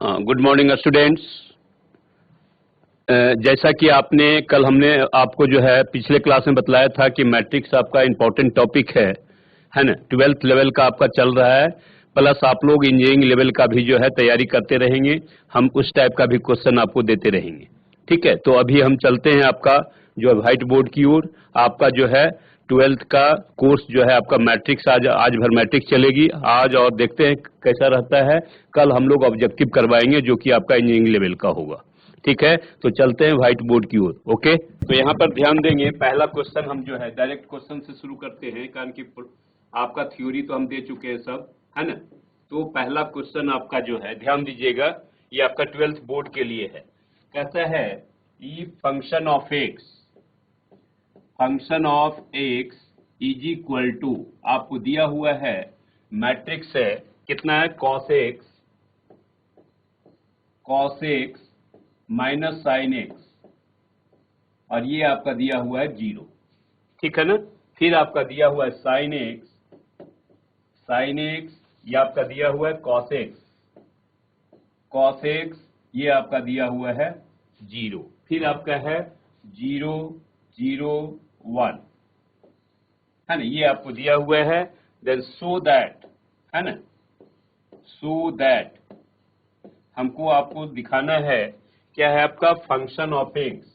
Good morning students. जैसा कि हमने आपको जो है पिछले क्लास में बतलाया था कि मैट्रिक्स आपका इम्पोर्टेंट टॉपिक है ना। 12th लेवल का आपका चल रहा है, प्लस आप लोग इंजीनियरिंग लेवल का भी जो है तैयारी करते रहेंगे। हम उस टाइप का भी क्वेश्चन आपको देते रहेंगे, ठीक है। तो अभी हम चलते हैं आपका जो है व्हाइट बोर्ड की ओर। आपका जो है 12th का कोर्स जो है आपका मैट्रिक्स आज भर मैट्रिक्स चलेगी आज, और देखते हैं कैसा रहता है। कल हम लोग ऑब्जेक्टिव करवाएंगे जो कि आपका इंजीनियरिंग लेवल का होगा, ठीक है। तो चलते हैं व्हाइट बोर्ड की ओर। ओके, तो यहाँ पर ध्यान देंगे, पहला क्वेश्चन हम जो है डायरेक्ट क्वेश्चन से शुरू करते हैं, कारण कि आपका थ्योरी तो हम दे चुके हैं सब, है ना। तो पहला क्वेश्चन आपका जो है ध्यान दीजिएगा, ये आपका 12th बोर्ड के लिए है। कहता है E function of x is equal to, आपको दिया हुआ है मैट्रिक्स है, कितना है, cos x minus sine x, और ये आपका दिया हुआ है 0, ठीक है ना। फिर आपका दिया हुआ है साइन एक्स, ये आपका दिया हुआ है कॉस एक्स, ये आपका दिया हुआ है 0। फिर आपका है 0 0 1, है ना, ये आपको दिया हुआ है। देन सो दैट, है ना, सो दैट हमको आपको दिखाना है क्या है आपका function of x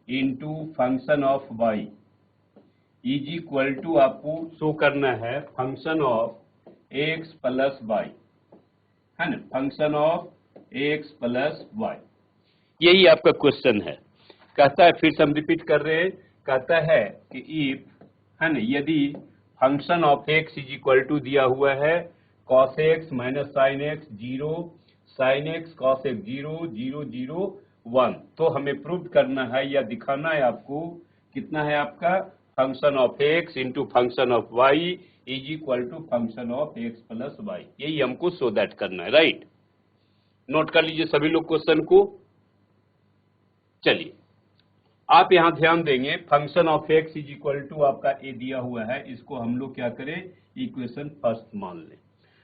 into function of y is equal to, आपको शो करना है function of x plus y, है ना, function of x plus y. यही आपका क्वेश्चन है। कहता है, फिर से हम रिपीट कर रहे हैं, कहता है कि इफ, है ना, यदि function of x is equal to दिया हुआ है cos x minus sine x 0, sine x cos x 0 0 0 1, तो हमें प्रूव करना है या दिखाना है आपको, कितना है आपका function of x into function of y is equal to function of x plus y. यही हमको सो दैट करना है, राइट। नोट कर लीजिए सभी लोग क्वेश्चन को। चलिए, आप यहां ध्यान देंगे, function of x is equal to आपका ए दिया हुआ है, इसको हम लोग क्या करें, इक्वेशन फर्स्ट मान लें।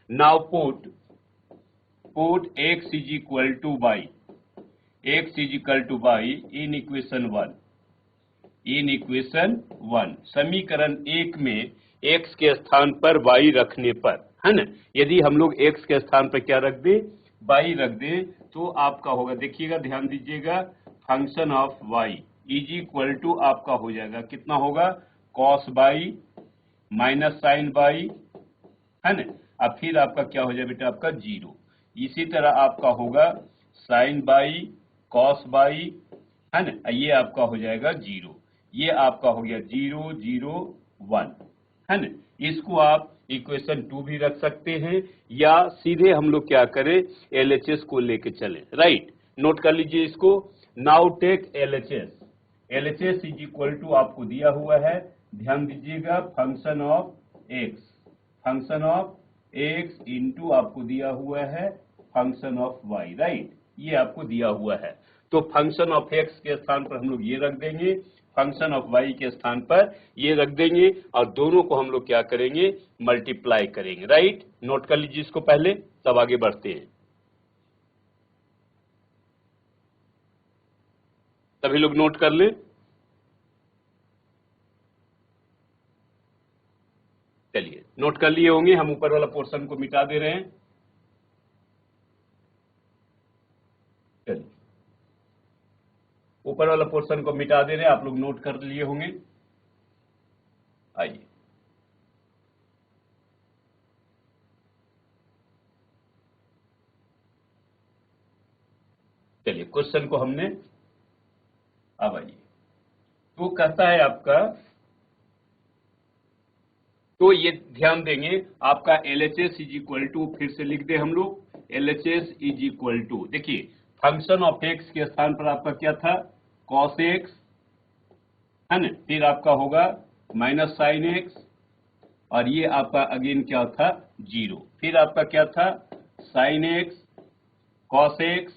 Now put x is equal to y, in equation 1, समीकरण 1 में x के स्थान पर y रखने पर, है ना, यदि हम लोग x के स्थान पर क्या रख दे, y रख दे, तो आपका होगा, देखिएगा ध्यान दीजिएगा, function of y is equal to आपका हो जाएगा, कितना होगा, cos y minus sine y, है ना। अब फिर आपका क्या हो जाएगा बेटा, आपका 0। इसी तरह आपका होगा साइन y कॉस y, है ना, ये आपका हो जाएगा 0। ये आपका हो गया 0 0 1, है ना। इसको आप इक्वेशन 2 भी रख सकते हैं, या सीधे हम लोग क्या करें, LHS को लेके चलें, राइट। नोट कर लीजिए इसको। Now take LHS is equal to आपको दिया हुआ है, ध्यान दीजिएगा, फंक्शन ऑफ एक्स इंटू आपको दिया हुआ है फंक्शन ऑफ वाई, राइट, ये आपको दिया हुआ है। तो फंक्शन ऑफ एक्स के स्थान पर हम लोग ये रख देंगे, फंक्शन ऑफ वाई के स्थान पर ये रख देंगे, और दोनों को हम लोग क्या करेंगे, मल्टीप्लाई करेंगे, राइट। नोट कर लीजिए इसको पहले, तब आगे बढ़ते हैं। सभी लोग नोट कर लें। चलिए, नोट कर लिए होंगे, हम ऊपर वाला पोर्शन को मिटा दे रहे हैं। चलिए, ऊपर वाला पोर्शन को मिटा दे रहे हैं, आप लोग नोट कर लिए होंगे। आइए, चलिए क्वेश्चन को हमने, अब आइए, तो कहता है आपका, तो ये ध्यान देंगे, आपका LHS इज इक्वल टू, फिर से लिख दे हम लोग, LHS इज इक्वल टू, देखिए फंक्शन ऑफ एक्स के स्थान पर आपका क्या था, कॉस एक्स, है ना, फिर आपका होगा माइनस साइन एक्स, और ये आपका अगेन क्या था, 0। फिर आपका क्या था, साइन एक्स कॉस एक्स,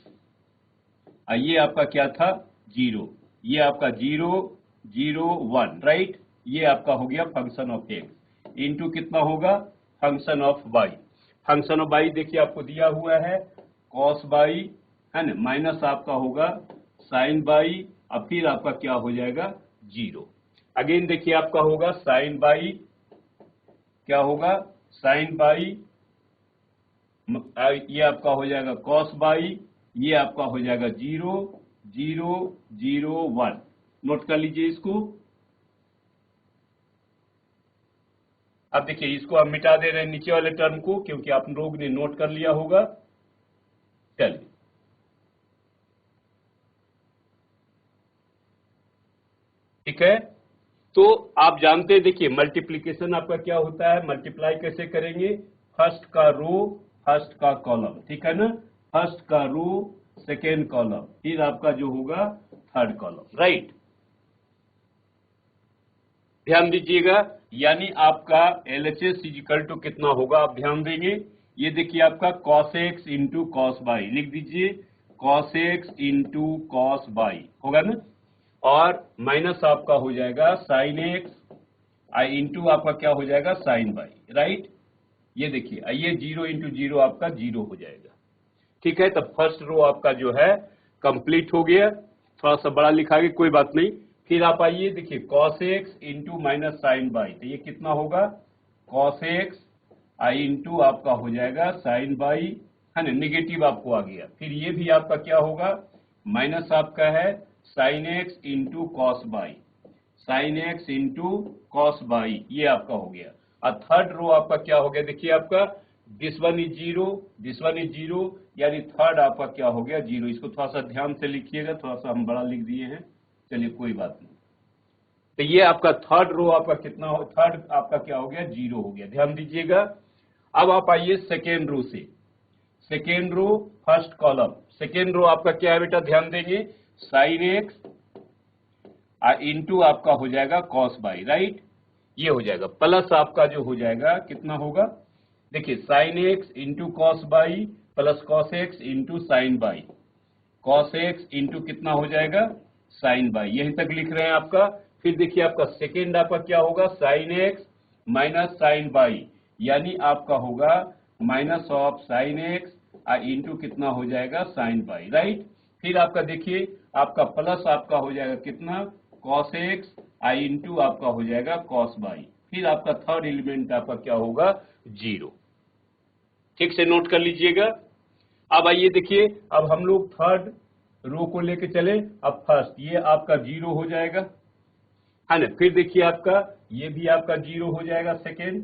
और ये आपका क्या था, 0। ये आपका 0 0 1, राइट, ये आपका हो गया फंक्शन ऑफ एक्स इंटू कितना होगा, function of y. Function of y देखिए आपको दिया हुआ है कॉस बाई, है ना, माइनस आपका होगा साइन बाई, और फिर आपका क्या हो जाएगा 0। अगेन देखिए आपका होगा साइन बाई, क्या होगा साइन बाई, ये आपका हो जाएगा कॉस बाई, ये आपका हो जाएगा 0 0 0 1। नोट कर लीजिए इसको। अब देखिए इसको हम मिटा दे रहे हैं नीचे वाले टर्म को, क्योंकि आप लोग ने नोट कर लिया होगा। चलिए ठीक है, तो आप जानते हैं, देखिए मल्टीप्लीकेशन आपका क्या होता है, मल्टीप्लाई कैसे करेंगे, फर्स्ट का रो फर्स्ट का कॉलम, ठीक है ना, फर्स्ट का रो सेकेंड कॉलम, फिर आपका जो होगा थर्ड कॉलम, राइट। ध्यान दीजिएगा, यानी आपका LHS इजिकल टू कितना होगा, आप ध्यान देंगे, ये देखिए आपका cos x into cos by, लिख दीजिए cos x into cos by होगा ना, और माइनस आपका हो जाएगा साइन एक्स इंटू आपका क्या हो जाएगा साइन बाई, राइट। ये देखिए ये 0 इंटू 0 आपका 0 हो जाएगा, ठीक है। तब फर्स्ट रो आपका जो है कंप्लीट हो गया, थोड़ा सा बड़ा लिखा गया, कोई बात नहीं। फिर आप आइए देखिए cos x into minus sine y, तो ये कितना होगा cos x इंटू आपका हो जाएगा साइन बाई, है ना, निगेटिव आपको आ गया। फिर ये भी आपका क्या होगा माइनस आपका है sign x into cos by, sign x into cos by, ये आपका हो गया। और थर्ड रो आपका क्या हो गया, देखिए आपका this one is 0 this one is 0, यानी थर्ड आपका क्या हो गया 0। इसको थोड़ा सा ध्यान से लिखिएगा, थोड़ा सा हम बड़ा लिख दिए हैं, चलिए कोई बात नहीं। तो ये आपका थर्ड रो आपका कितना हो, थर्ड आपका क्या हो गया 0 हो गया, ध्यान दीजिएगा। अब आप आइए सेकेंड रो से, second row first column, second row आपका क्या है बेटा, ध्यान देंगे साइन एक्स इंटू आपका हो जाएगा कॉस बाई, राइट। ये हो जाएगा प्लस आपका जो हो जाएगा कितना होगा, देखिए sign x into cos by plus cos x into sine by, cos x into कितना हो जाएगा साइन बाई, यहीं तक लिख रहे हैं आपका। फिर देखिए आपका सेकेंड आपका क्या होगा sine x minus sine y, यानी आपका होगा minus of sine x into कितना हो जाएगा साइन बाई, राइट। फिर आपका देखिए आपका प्लस आपका हो जाएगा कितना कॉस एक्स इंटू आपका हो जाएगा कॉस बाई, फिर आपका थर्ड एलिमेंट आपका क्या होगा 0। ठीक से नोट कर लीजिएगा। अब आइए देखिए, अब हम लोग थर्ड रो को लेके चले, अब फर्स्ट ये आपका 0 हो जाएगा, है ना। फिर देखिए आपका ये भी आपका 0 हो जाएगा सेकेंड,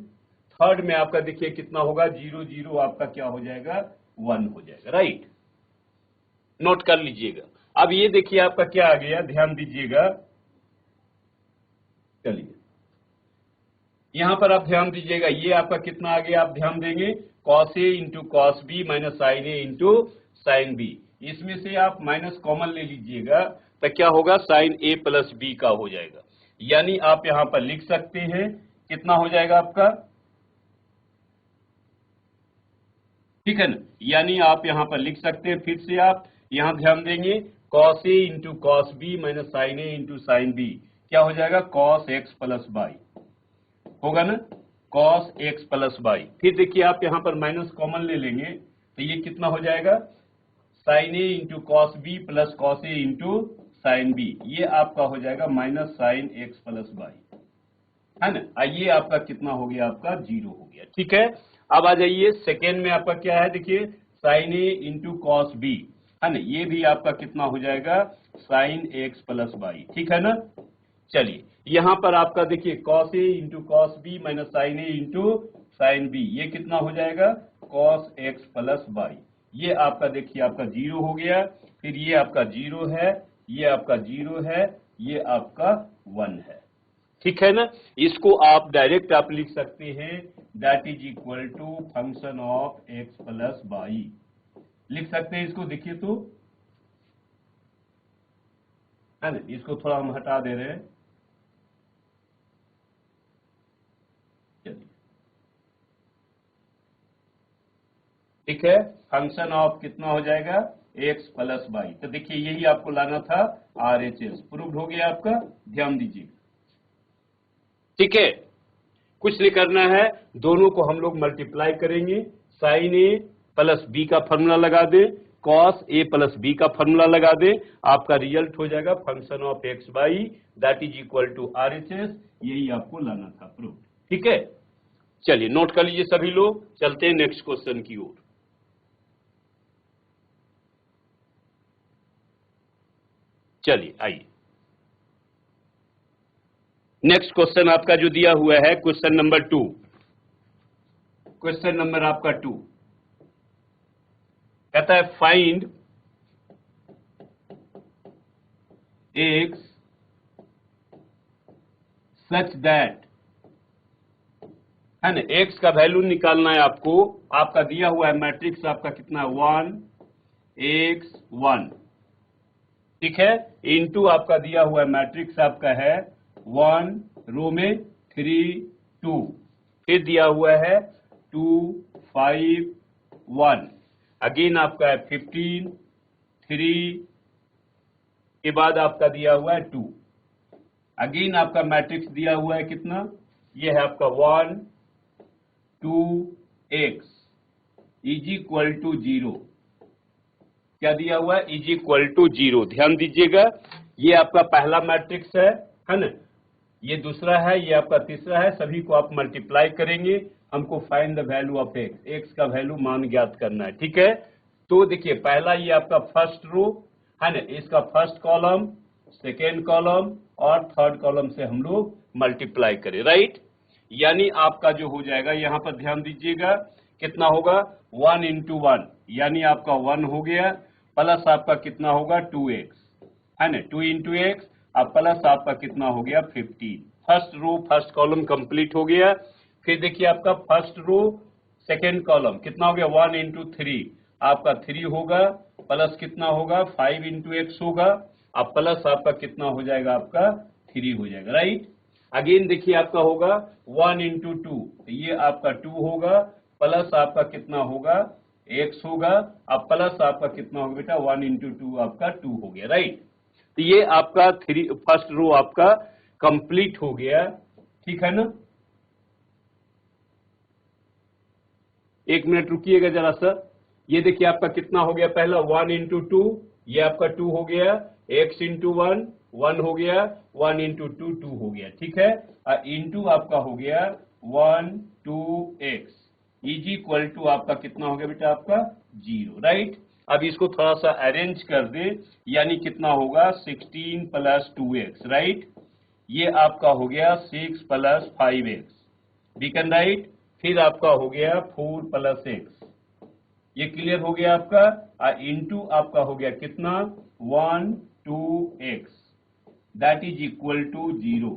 थर्ड में आपका देखिए कितना होगा 0 0 आपका क्या हो जाएगा 1 हो जाएगा, राइट। नोट कर लीजिएगा। अब ये देखिए आपका क्या आ गया, ध्यान दीजिएगा, चलिए यहां पर आप ध्यान दीजिएगा, ये आपका कितना आ गया, आप ध्यान देंगे cos A into cos B minus sine A into sine B, इसमें से आप माइनस कॉमन ले लीजिएगा, तो क्या होगा साइन ए प्लस बी का हो जाएगा, यानी आप यहां पर लिख सकते हैं कितना हो जाएगा आपका, ठीक है ना, यानी आप यहां पर लिख सकते हैं, फिर से आप यहां ध्यान देंगे cos A into cos B minus sine A into sine B, क्या हो जाएगा cos x प्लस बाई होगा ना, cos x प्लस बाई। फिर देखिए आप यहां पर माइनस कॉमन ले लेंगे, तो ये कितना हो जाएगा sine A into cos B plus cos A into sine B, ये आपका हो जाएगा minus sine x plus by, है ना। ये आपका कितना हो गया, आपका 0 हो गया, ठीक है। अब आ जाइए सेकेंड में आपका क्या है, देखिए sign A into cos B, है ना, ये भी आपका कितना हो जाएगा साइन एक्स प्लस बाई, ठीक है ना। चलिए यहां पर आपका देखिए cos A into cos B minus sine A into sine B, ये कितना हो जाएगा cos x प्लस बाई, ये आपका देखिए आपका 0 हो गया। फिर ये आपका 0 है, ये आपका 0 है, ये आपका 1 है, ठीक है ना। इसको आप डायरेक्ट आप लिख सकते हैं that is equal to function of x plus y, लिख सकते हैं इसको, देखिए तो, है ना। इसको थोड़ा हम हटा दे रहे हैं, ठीक है। फंक्शन ऑफ कितना हो जाएगा x प्लस बाई, तो देखिए यही आपको लाना था RHS, प्रूव्ड हो गया आपका, ध्यान दीजिए, ठीक है। कुछ नहीं करना है, दोनों को हम लोग मल्टीप्लाई करेंगे, साइन ए प्लस बी का फॉर्मूला लगा दे, कॉस ए प्लस बी का फॉर्मूला लगा दे, आपका रिजल्ट हो जाएगा function of x y that is equal to RHS। यही आपको लाना था प्रूफ। ठीक है, चलिए नोट कर लीजिए सभी लोग, चलते हैं नेक्स्ट क्वेश्चन की ओर। चलिए आइए, नेक्स्ट क्वेश्चन आपका जो दिया हुआ है क्वेश्चन नंबर 2, क्वेश्चन नंबर आपका 2 कहता है फाइंड एक्स सच दैट, है ना, एक्स का वैल्यू निकालना है आपको। आपका दिया हुआ है मैट्रिक्स आपका कितना है 1 x 1, ठीक है, इनटू आपका दिया हुआ है मैट्रिक्स आपका है 1 रो में 3 2, फिर दिया हुआ है 2 5 1, अगेन आपका है 15 3 के बाद आपका दिया हुआ है 2, अगेन आपका मैट्रिक्स दिया हुआ है कितना, ये है आपका 1 2 x इज इक्वल टू 0, क्या दिया हुआ है इज इक्वल टू 0। ध्यान दीजिएगा, ये आपका पहला मैट्रिक्स है ना, ये दूसरा है, ये आपका तीसरा है, सभी को आप मल्टीप्लाई करेंगे, हमको find the value of x, x का वैल्यू मान ज्ञात करना है। ठीक है, तो देखिए पहला ये आपका फर्स्ट रो है ना, इसका फर्स्ट कॉलम, सेकेंड कॉलम और थर्ड कॉलम से हम लोग मल्टीप्लाई करें, राइट। यानी आपका जो हो जाएगा, यहां पर ध्यान दीजिएगा कितना होगा 1 इंटू 1, यानी आपका 1 हो गया, प्लस आपका कितना होगा 2x, है ना, 2 इंटू एक्स, अब प्लस आपका कितना हो गया 15। First row first column complete हो गया। फिर देखिए आपका फर्स्ट रो सेकेंड कॉलम कितना हो गया 1 इंटू 3, आपका 3 होगा, प्लस कितना होगा 5 इंटू एक्स होगा, अब प्लस आपका कितना हो जाएगा आपका 3 हो जाएगा, राइट। अगेन देखिए आपका होगा 1 इंटू 2, ये आपका 2 होगा, प्लस आपका कितना होगा x होगा, अब प्लस आपका कितना होगा बेटा 1 इंटू 2 आपका 2 हो गया, राइट। तो ये आपका फर्स्ट रो आपका कंप्लीट हो गया, ठीक है ना। एक मिनट रुकिएगा जरा सा, ये देखिए आपका कितना हो गया, पहला 1 इंटू 2, ये आपका 2 हो गया, x इंटू 1 1 हो गया, 1 इंटू 2 2 हो गया, ठीक है, इंटू आपका हो गया 1 2 x इज इक्वल टू आपका कितना हो गया बेटा आपका 0, राइट। अब इसको थोड़ा सा अरेंज कर दे, यानी कितना होगा 16 प्लस 2x, राइट, ये आपका हो गया 6 plus 5x, we can write, फिर आपका हो गया 4 प्लस x, ये क्लियर हो गया आपका, इंटू आपका हो गया कितना 1 2x that is equal to 0,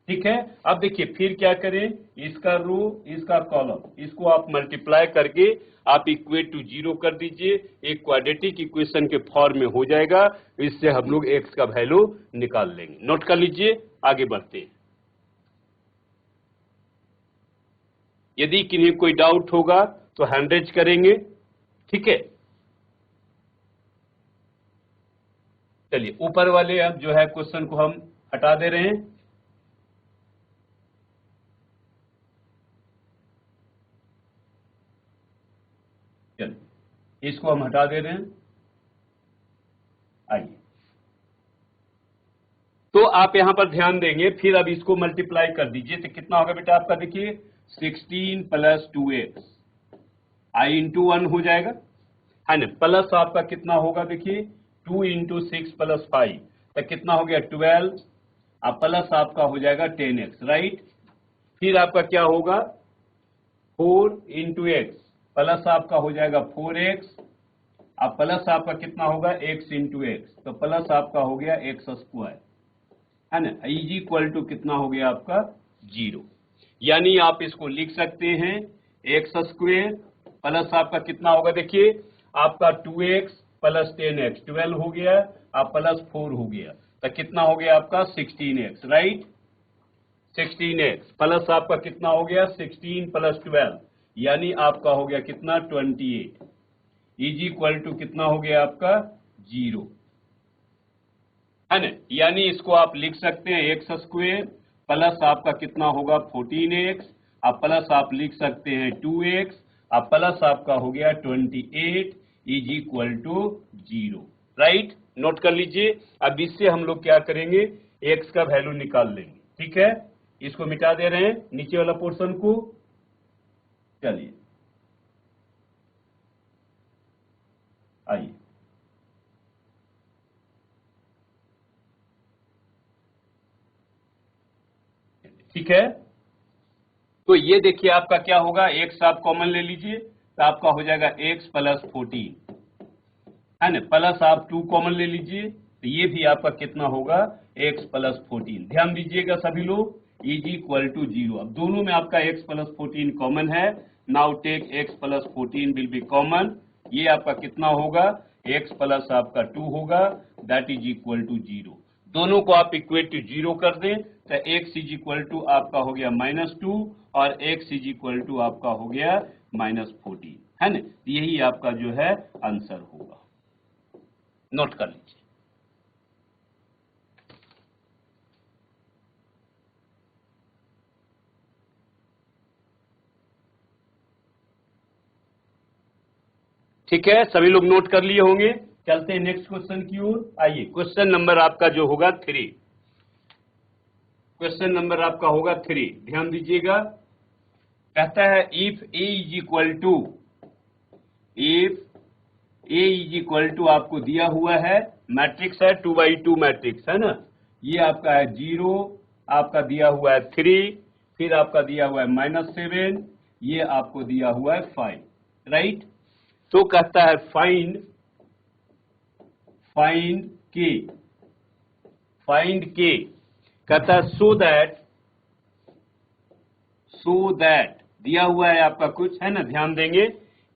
ठीक है। अब देखिए फिर क्या करें, इसका रो इसका कॉलम, इसको आप मल्टीप्लाई करके आप इक्वेट टू 0 कर दीजिए, एक क्वाड्रेटिक इक्वेशन के फॉर्म में हो जाएगा, इससे हम लोग x का वैल्यू निकाल लेंगे। नोट कर लीजिए, आगे बढ़ते हैं। यदि किन्हीं कोई डाउट होगा तो हैंड रेज करेंगे, ठीक है। चलिए ऊपर वाले अब जो है क्वेश्चन को हम हटा दे रहे हैं, चलिए इसको हम हटा दे रहे हैं। आइए, तो आप यहां पर ध्यान देंगे, फिर अब इसको मल्टीप्लाई कर दीजिए, तो कितना होगा बेटा आपका, देखिए 16 प्लस 2x आई इंटू 1 हो जाएगा, है ना, प्लस आपका कितना होगा, देखिए 2 इंटू 6 प्लस 5, तो कितना हो गया 12, अब प्लस आपका हो जाएगा 10x, राइट। फिर आपका क्या होगा 4 इंटू एक्स, प्लस आपका हो जाएगा 4x, अब प्लस आपका कितना होगा x इंटू एक्स, तो प्लस आपका हो गया x स्क्वायर, है ना, इज इक्वल टू कितना हो गया आपका 0। यानी आप इसको लिख सकते हैं x स्क्वायर प्लस आपका कितना होगा, देखिए आपका 2x प्लस 10x 12 हो गया, अब प्लस 4 हो गया, तो कितना हो गया आपका 16x, राइट, 16x प्लस आपका कितना हो गया 16 प्लस 12, यानी आपका हो गया कितना 28 इज इक्वल टू कितना हो गया आपका 0, है ना। यानी इसको आप लिख सकते हैं एक्स स्क्वायर प्लस आपका कितना होगा 14x, अब प्लस आप लिख सकते हैं 2x अब प्लस आपका हो गया 28 is equal to 0, right. Note कर लीजिए। अब इससे हम लोग क्या करेंगे, x का वैल्यू निकाल लेंगे, ठीक है। इसको मिटा दे रहे हैं नीचे वाला पोर्शन को। चलिए आइए, ठीक है। तो ये देखिए आपका क्या होगा, x आप कॉमन ले लीजिए तो आपका हो जाएगा x प्लस 14, है ना। प्लस आप 2 कॉमन ले लीजिए तो ये भी आपका कितना होगा, x प्लस 14। ध्यान दीजिएगा सभी लोग, इज इक्वल टू 0। अब दोनों में आपका x प्लस 14 कॉमन है। Now take x plus 14 will be common. ये आपका कितना होगा, x प्लस आपका 2 होगा, दैट इज इक्वल टू 0। दोनों को आप इक्वेट टू 0 कर दें तो x इज इक्वल टू आपका हो गया -2 और x इज इक्वल टू आपका हो गया -14, है ना। यही आपका जो है आंसर होगा। नोट कर लीजिए। ठीक है, सभी लोग नोट कर लिए होंगे। चलते हैं नेक्स्ट क्वेश्चन की ओर। आइए, क्वेश्चन नंबर आपका जो होगा 3, क्वेश्चन नंबर आपका होगा 3, ध्यान दीजिएगा। कहता है if a is equal to, if a is equal to आपको दिया हुआ है, मैट्रिक्स है 2x2 मैट्रिक्स, है ना। ये आपका है 0, आपका दिया हुआ है 3, फिर आपका दिया हुआ है -7, ये आपको दिया हुआ है 5, राइट। तो कहता है फाइंड के, फाइंड के, कहता है सो दैट दिया हुआ है आपका कुछ, है ना। ध्यान देंगे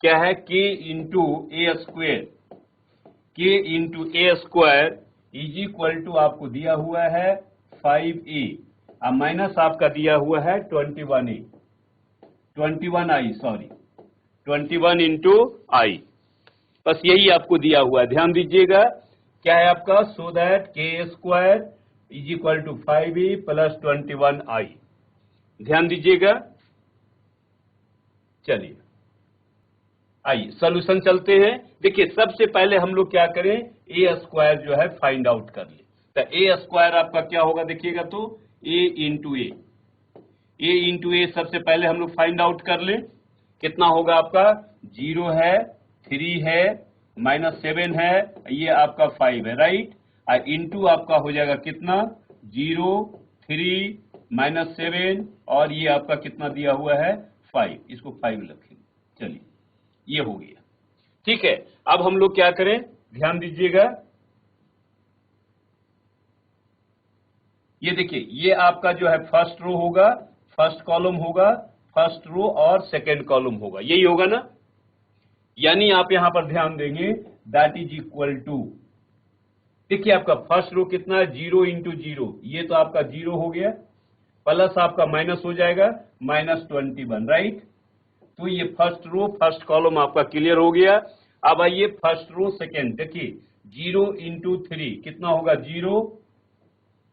क्या है, k into A square, k into A square is equal to आपको दिया हुआ है 5a, अब माइनस आपका दिया हुआ है 21 इंटू आई, बस यही आपको दिया हुआ है। ध्यान दीजिएगा क्या है आपका, so that k square is equal to 5a plus 21i। ध्यान दीजिएगा। चलिए आइए सॉल्यूशन चलते हैं। देखिए सबसे पहले हम लोग क्या करें, ए स्क्वायर जो है फाइंड आउट कर ले। तो ए स्क्वायर आपका क्या होगा, देखिएगा तो ए इंटू ए सबसे पहले हम लोग फाइंड आउट कर ले। कितना होगा आपका, 0 है, 3 है, -7 है, ये आपका 5 है, राइट। और इंटू आपका हो जाएगा कितना, 0, 3, -7 और ये आपका कितना दिया हुआ है 5, इसको 5 रखेंगे। चलिए ये हो गया, ठीक है। अब हम लोग क्या करें, ध्यान दीजिएगा। ये देखिए ये आपका जो है फर्स्ट रो होगा, फर्स्ट कॉलम होगा, फर्स्ट रो और सेकेंड कॉलम होगा, यही होगा ना। यानी आप यहां पर ध्यान देंगे दैट इज इक्वल टू, देखिए आपका फर्स्ट रो कितना है, 0 इंटू 0, ये तो आपका 0 हो गया, प्लस आपका माइनस हो जाएगा -21, राइट। तो ये फर्स्ट रो फर्स्ट कॉलम आपका क्लियर हो गया। अब आइए फर्स्ट रो सेकेंड, देखिए 0 इंटू 3 कितना होगा, 0,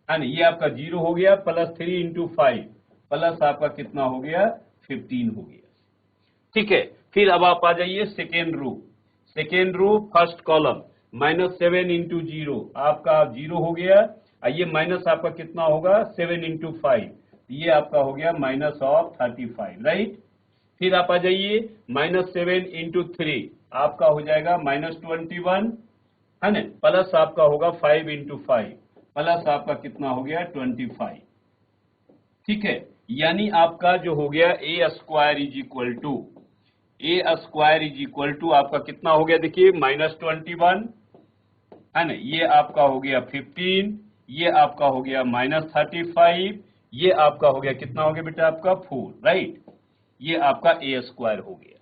है ना, ये आपका 0 हो गया, प्लस 3 इंटू 5 प्लस आपका कितना हो गया 15 हो गया, ठीक है। फिर अब आप आ जाइए second row first column, -7 into 0 आपका 0 हो गया, ये माइनस आपका कितना होगा 7 इंटू 5, ये आपका हो गया -35, राइट। फिर आप आ जाइए -7 इंटू 3 आपका हो जाएगा -21, है ना, प्लस आपका होगा 5 इंटू 5 प्लस आपका कितना हो गया 25, ठीक है। यानी आपका जो हो गया ए स्क्वायर इज इक्वल टू आपका कितना हो गया, देखिए -21, है ना, ये आपका हो गया 15, ये आपका हो गया -35, ये आपका हो गया कितना हो गया बेटा आपका 4, राइट। ये आपका ए स्क्वायर हो गया।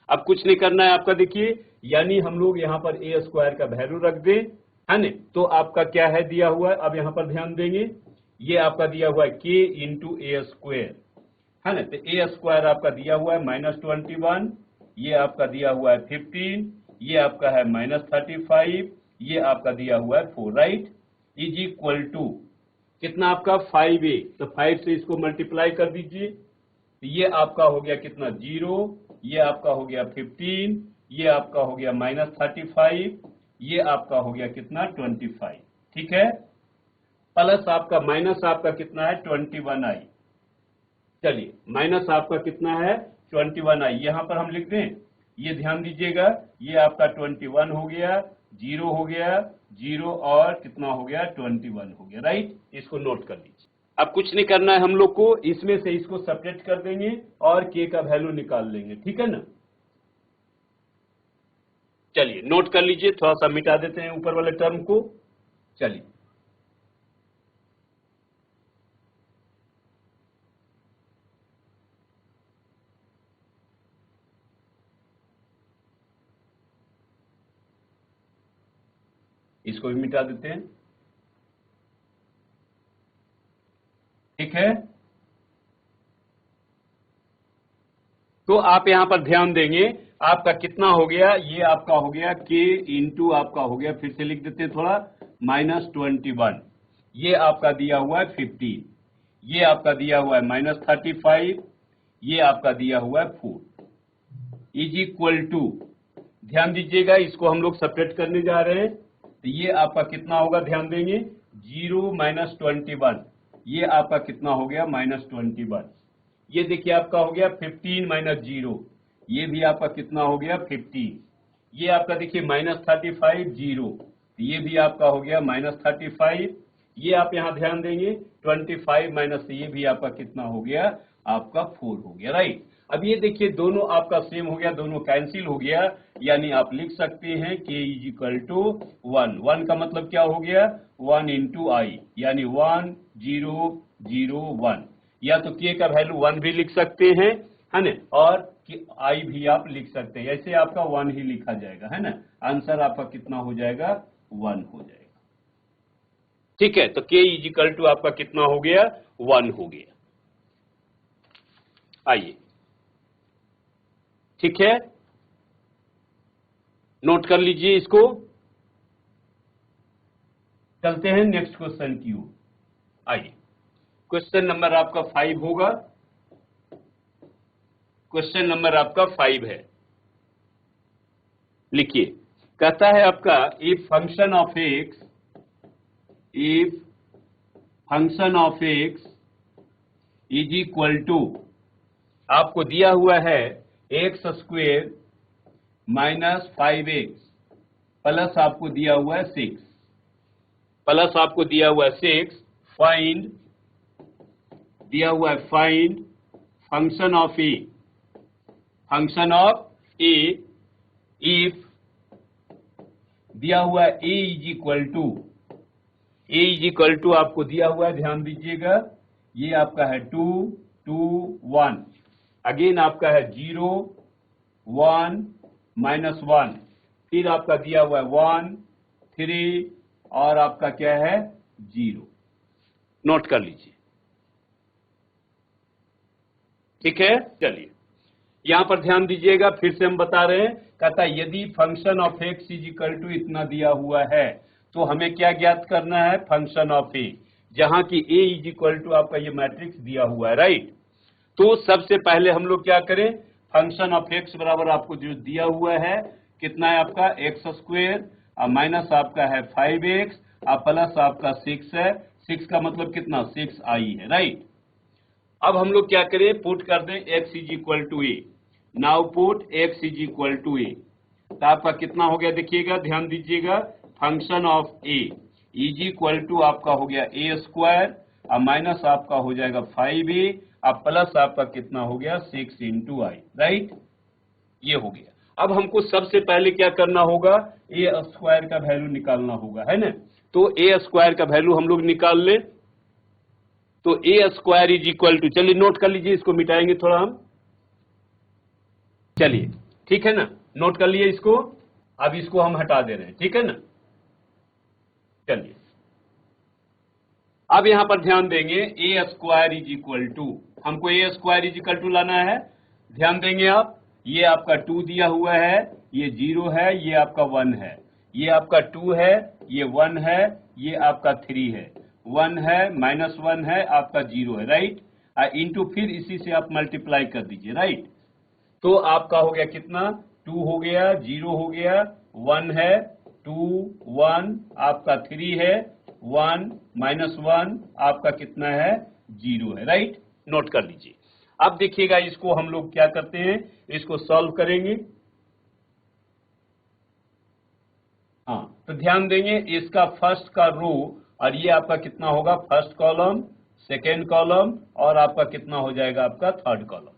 अब कुछ नहीं करना है आपका, देखिए यानी हम लोग यहाँ पर ए स्क्वायर का वैल्यू रख दें, है ना। तो आपका क्या है दिया हुआ है, अब यहाँ पर ध्यान देंगे, ये आपका दिया हुआ है के इंटू ए स्क्वायर, है ना। तो ए स्क्वायर आपका दिया हुआ है -21, ये आपका दिया हुआ है 15, ये आपका है -35, ये आपका दिया हुआ है 4, राइट। इज इक्वल टू कितना आपका 5a, तो 5 से इसको मल्टीप्लाई कर दीजिए, तो ये आपका हो गया कितना 0, ये आपका हो गया 15, ये आपका हो गया -35, ये आपका हो गया कितना 25, ठीक है। प्लस आपका माइनस आपका कितना है 21i। चलिए माइनस आपका कितना है 21i, यहां पर हम लिख दें, ये ध्यान दीजिएगा, ये आपका 21 हो गया, 0 हो गया, 0 और कितना हो गया 21 हो गया, राइट। इसको नोट कर लीजिए। अब कुछ नहीं करना है हम लोग को, इसमें से इसको सेपरेट कर देंगे और के का वैल्यू निकाल लेंगे, ठीक है ना। चलिए नोट कर लीजिए, थोड़ा सा मिटा देते हैं ऊपर वाले टर्म को। चलिए इसको भी मिटा देते हैं, ठीक है। तो आप यहां पर ध्यान देंगे, आपका कितना हो गया, ये आपका हो गया k इंटू आपका हो गया, फिर से लिख देते हैं थोड़ा, -21, ये आपका दिया हुआ है 15, ये आपका दिया हुआ है -35, ये आपका दिया हुआ है 4 इज इक्वल टू, ध्यान दीजिएगा इसको हम लोग सेपरेट करने जा रहे हैं, तो ये आपका कितना होगा ध्यान देंगे, 0 -21, ये आपका कितना हो गया -21, ये देखिए आपका हो गया 15 - 0, ये भी आपका कितना हो गया 15, ये आपका देखिए -35 0, तो ये भी आपका हो गया -35, ये आप यहां ध्यान देंगे 25 माइनस, ये भी आपका कितना हो गया आपका 4 हो गया, राइट। अब ये देखिए दोनों आपका सेम हो गया, दोनों कैंसिल हो गया, यानी आप लिख सकते हैं k = 1, 1 का मतलब क्या हो गया 1 × i, यानी 1 0 0 1, या तो k का वैल्यू 1 भी लिख सकते हैं, है ना, और i भी आप लिख सकते हैं, ऐसे आपका 1 ही लिखा जाएगा, है ना। आंसर आपका कितना हो जाएगा 1 हो जाएगा, ठीक है। तो k = आपका कितना हो गया 1 हो गया। आइए, ठीक है, नोट कर लीजिए इसको। चलते हैं नेक्स्ट क्वेश्चन की ओर। आइए, क्वेश्चन नंबर आपका 5 होगा, क्वेश्चन नंबर आपका 5 है। लिखिए, कहता है आपका if function of x is equal to, आपको दिया हुआ है x² - 5x प्लस आपको दिया हुआ है 6, प्लस आपको दिया हुआ है 6, फाइंड, दिया हुआ है find function of a if, दिया हुआ है a इज इक्वल टू आपको दिया हुआ है, ध्यान दीजिएगा, ये आपका है 2 2 1, अगेन आपका है 0 1 -1, फिर आपका दिया हुआ है 1 3 और आपका क्या है 0, नोट कर लीजिए, ठीक है। चलिए यहां पर ध्यान दीजिएगा, फिर से हम बता रहे हैं, कहता है यदि फंक्शन ऑफ x = इतना दिया हुआ है तो हमें क्या ज्ञात करना है, फंक्शन ऑफ a, जहां की a = आपका ये मैट्रिक्स दिया हुआ है, राइट। तो सबसे पहले हम लोग क्या करें, फंक्शन ऑफ x बराबर आपको जो दिया हुआ है कितना है आपका x² माइनस आपका है 5x प्लस आपका 6 है, 6 का मतलब कितना 6i है, राइट। अब हम लोग क्या करें, पुट कर दें x = a, now put x = a, तो आपका कितना हो गया देखिएगा, ध्यान दीजिएगा, function of a is equal to आपका हो गया a² माइनस आपका हो जाएगा 5a प्लस आपका कितना हो गया 6 × i, राइट, ये हो गया। अब हमको सबसे पहले क्या करना होगा, a² का वैल्यू निकालना होगा, है ना। तो a² का वैल्यू हम लोग निकाल ले, तो a² इज इक्वल टू, चलिए नोट कर लीजिए, इसको मिटाएंगे थोड़ा हम, चलिए ठीक है ना, नोट कर लिए इसको, अब इसको हम हटा दे रहे हैं, ठीक है ना। चलिए अब यहां पर ध्यान देंगे, a² इज इक्वल टू, हमको a² इज इक्वल टू लाना है, ध्यान देंगे आप, ये आपका 2 दिया हुआ है, ये 0 है, ये आपका 1 है, ये आपका 2 है, ये 1 है, ये आपका 3 है, 1 है -1 है, आपका 0 है, राइट, इंटू फिर इसी से आप मल्टीप्लाई कर दीजिए, राइट। तो आपका हो गया कितना, 2 हो गया, 0 हो गया, 1 है, 2 1 आपका 3 है, 1 -1 आपका कितना है, 0 है, राइट। नोट कर लीजिए। अब देखिएगा इसको हम लोग क्या करते हैं, इसको सॉल्व करेंगे। हाँ, तो ध्यान देंगे इसका फर्स्ट का रो और ये आपका कितना होगा, फर्स्ट कॉलम, सेकेंड कॉलम और आपका कितना हो जाएगा, आपका थर्ड कॉलम।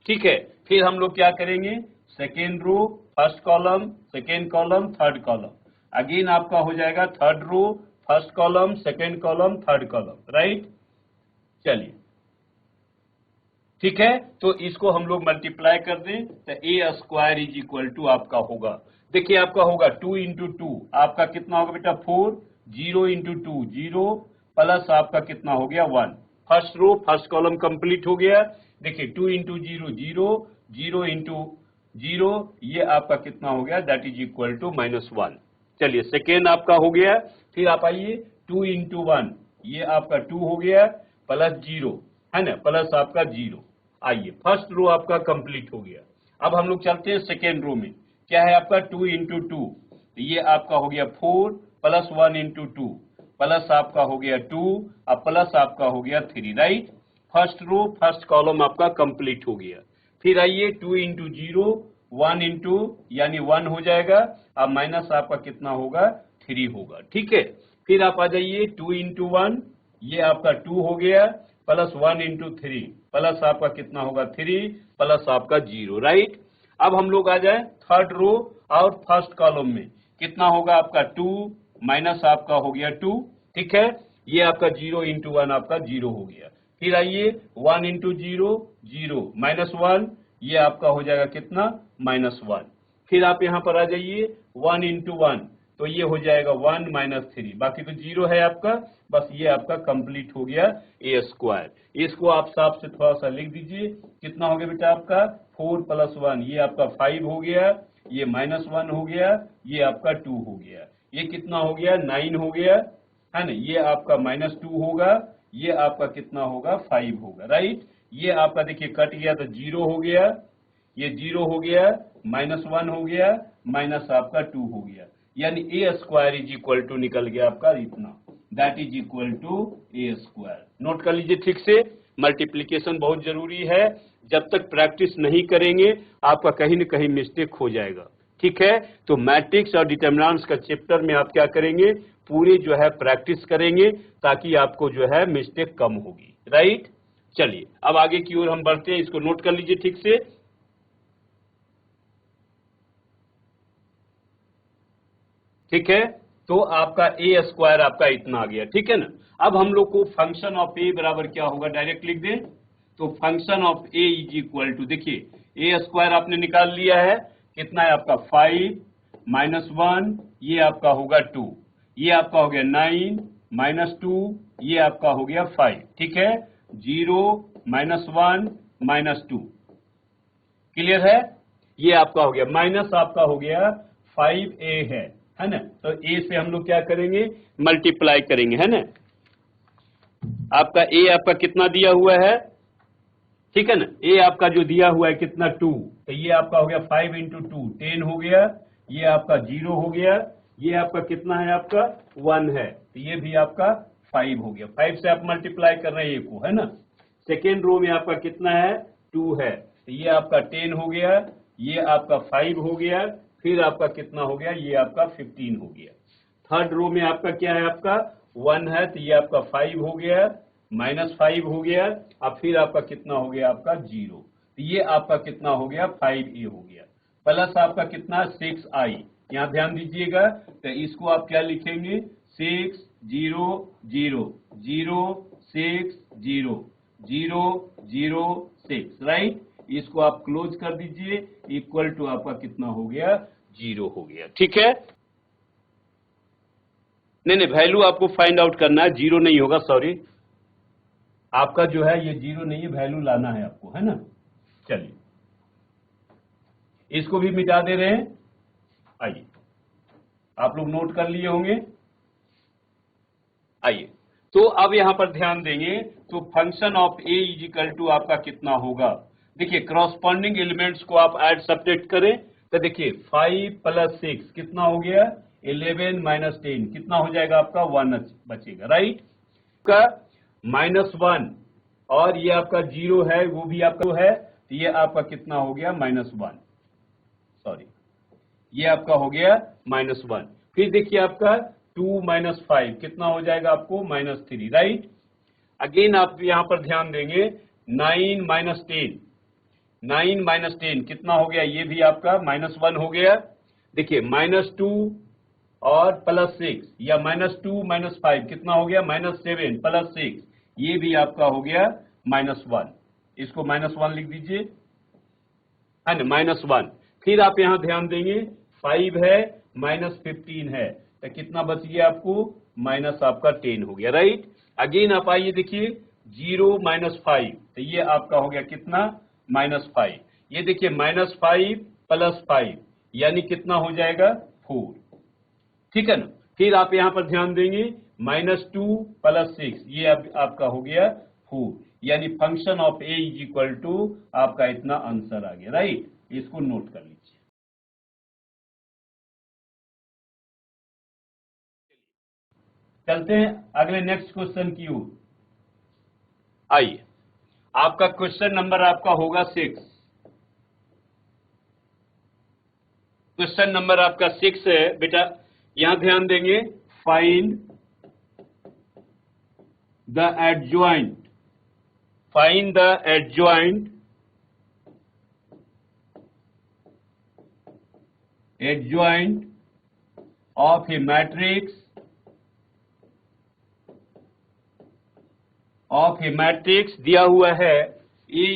ठीक है, फिर हम लोग क्या करेंगे, second row, first column, second column, third column, again आपका हो जाएगा third row, first column, second column, third column, right. चलिए ठीक है, तो इसको हम लोग मल्टीप्लाई कर दें तो ए स्क्वायर इज इक्वल टू आपका होगा, देखिए आपका होगा 2 इंटू 2 आपका कितना होगा बेटा 4, 0 इंटू 2 0 प्लस आपका कितना हो गया 1। First row first column complete हो गया। देखिए 2 इंटू 0 0, 0 इंटू 0 ये आपका कितना हो गया, दैट इज इक्वल टू -1। चलिए सेकेंड आपका हो गया, फिर आप आइए 2 इंटू 1 ये आपका 2 हो गया प्लस 0 है ना, प्लस आपका 0। आइए फर्स्ट रो आपका कंप्लीट हो गया। अब हम लोग चलते हैं सेकेंड रो में, क्या है आपका 2 इंटू 2 ये आपका हो गया 4 प्लस 1 इंटू 2 प्लस आपका हो गया 2 और प्लस आपका हो गया 3, right. First row first column आपका कंप्लीट हो गया। फिर आइए 2 इंटू 0 1 इंटू यानी 1 हो जाएगा और माइनस आपका कितना होगा 3 होगा, ठीक है। फिर आप आ जाइए 2 इंटू 1 ये आपका 2 हो गया प्लस 1 इंटू 3 प्लस आपका कितना होगा 3 प्लस आपका 0, राइट। अब हम लोग आ जाए थर्ड रो और फर्स्ट कॉलम में, कितना होगा आपका 2 माइनस आपका हो गया 2, ठीक है। ये आपका 0 इंटू 1 आपका 0 हो गया। फिर आइए 1 इंटू 0 0 -1 ये आपका हो जाएगा कितना -1। फिर आप यहाँ पर आ जाइए 1 इंटू 1 तो ये हो जाएगा 1 -3, बाकी तो 0 है आपका, बस ये आपका कंप्लीट हो गया ए स्क्वायर। इसको आप साफ से थोड़ा सा लिख दीजिए, कितना हो गया बेटा आपका 4 प्लस 1 ये आपका 5 हो गया, ये -1 हो गया, ये आपका 2 हो गया, ये कितना हो गया 9 हो गया है ना, ये आपका -2 होगा, ये आपका कितना होगा 5 होगा, राइट। ये आपका देखिए कट गया तो 0 हो गया, ये 0 हो गया, -1 हो गया, माइनस आपका 2 हो गया, यानी A square is equal to निकल गया आपका इतना, that is equal to A square. Note कर लीजिए ठीक से, मल्टीप्लीकेशन बहुत जरूरी है, जब तक प्रैक्टिस नहीं करेंगे आपका कहीं न कहीं मिस्टेक हो जाएगा, ठीक है। तो मैट्रिक्स और डिटरमिनेंट्स का चैप्टर में आप क्या करेंगे, पूरे जो है प्रैक्टिस करेंगे ताकि आपको जो है मिस्टेक कम होगी, राइट। चलिए अब आगे की ओर हम बढ़ते हैं, इसको नोट कर लीजिए ठीक से। ठीक है, तो आपका ए स्क्वायर आपका इतना आ गया, ठीक है ना। अब हम लोग को फंक्शन ऑफ ए बराबर क्या होगा, डायरेक्ट लिख दें तो function of A is equal to, देखिए ए स्क्वायर आपने निकाल लिया है, कितना है आपका 5 -1 ये आपका होगा 2, ये आपका हो गया 9 -2 ये आपका हो गया 5, ठीक है। 0 -1 -2 क्लियर है, ये आपका हो गया, माइनस आपका हो गया 5a है ना, तो a से हम लोग क्या करेंगे मल्टीप्लाई करेंगे, है ना। आपका a आपका कितना दिया हुआ है, ठीक है ना, a आपका जो दिया हुआ है कितना 2, तो ये आपका हो गया 5 इंटू 2 10 हो गया, ये आपका 0 हो गया, ये आपका कितना है आपका 1 है, तो ये भी आपका 5 हो गया, 5 से आप मल्टीप्लाई कर रहे हैं a को, है ना। सेकेंड रो में आपका कितना है 2 है, तो ये आपका 10 हो गया, ये आपका 5 हो गया, फिर आपका कितना हो गया, ये आपका 15 हो गया। थर्ड रो में आपका क्या है, आपका 1 है, तो ये आपका 5 हो गया, -5 हो गया, अब फिर आपका कितना हो गया आपका 0, तो ये आपका कितना हो गया 5a हो गया, प्लस आपका कितना 6i, यहाँ ध्यान दीजिएगा, तो इसको आप क्या लिखेंगे 6 0 0 0 6 0 0 0 6, राइट। इसको आप क्लोज कर दीजिए, इक्वल टू आपका कितना हो गया 0 हो गया, ठीक है। नहीं वैल्यू आपको फाइंड आउट करना है, 0 नहीं होगा, सॉरी आपका जो है ये 0 नहीं है, वैल्यू लाना है आपको, है ना। चलिए इसको भी मिटा दे रहे हैं, आइए आप लोग नोट कर लिए होंगे। आइए तो अब यहां पर ध्यान देंगे, तो function of A is equal to आपका कितना होगा, देखिए क्रॉसपॉन्डिंग एलिमेंट्स को आप ऐड सब्ट्रैक्ट करें तो देखिए 5 + 6 कितना हो गया, 11 - 10 कितना हो जाएगा आपका 1 बचेगा, राइट। का -1 और ये आपका 0 है, वो भी आपका है, तो ये आपका कितना हो गया -1, सॉरी ये आपका हो गया -1। फिर देखिए आपका 2 - 5 कितना हो जाएगा आपको -3, राइट। अगेन आप यहां पर ध्यान देंगे 9 - 10, 9 - 10 कितना हो गया, ये भी आपका -1 हो गया। देखिए -2 और +6 या -2 - 5 कितना हो गया -7 +6, ये भी आपका हो गया -1, इसको -1 लिख दीजिए, है ना, -1। फिर आप यहां ध्यान देंगे 5 है -15 है, तो कितना बच गया आपको माइनस आपका 10 हो गया, राइट। अगेन आप आइए देखिए 0 - 5, तो ये आपका हो गया कितना -5। ये देखिए -5 + 5 यानी कितना हो जाएगा 4, ठीक है ना। फिर आप यहां पर ध्यान देंगे -2 + 6 ये आपका हो गया 4, यानी फंक्शन ऑफ a = आपका इतना आंसर आ गया, राइट। इसको नोट कर लीजिए। चलते हैं अगले नेक्स्ट क्वेश्चन की ओर। आइए आपका क्वेश्चन नंबर आपका होगा 6। क्वेश्चन नंबर आपका 6 है बेटा, यहां ध्यान देंगे find the adjoint, find the adjoint of A matrix दिया हुआ है a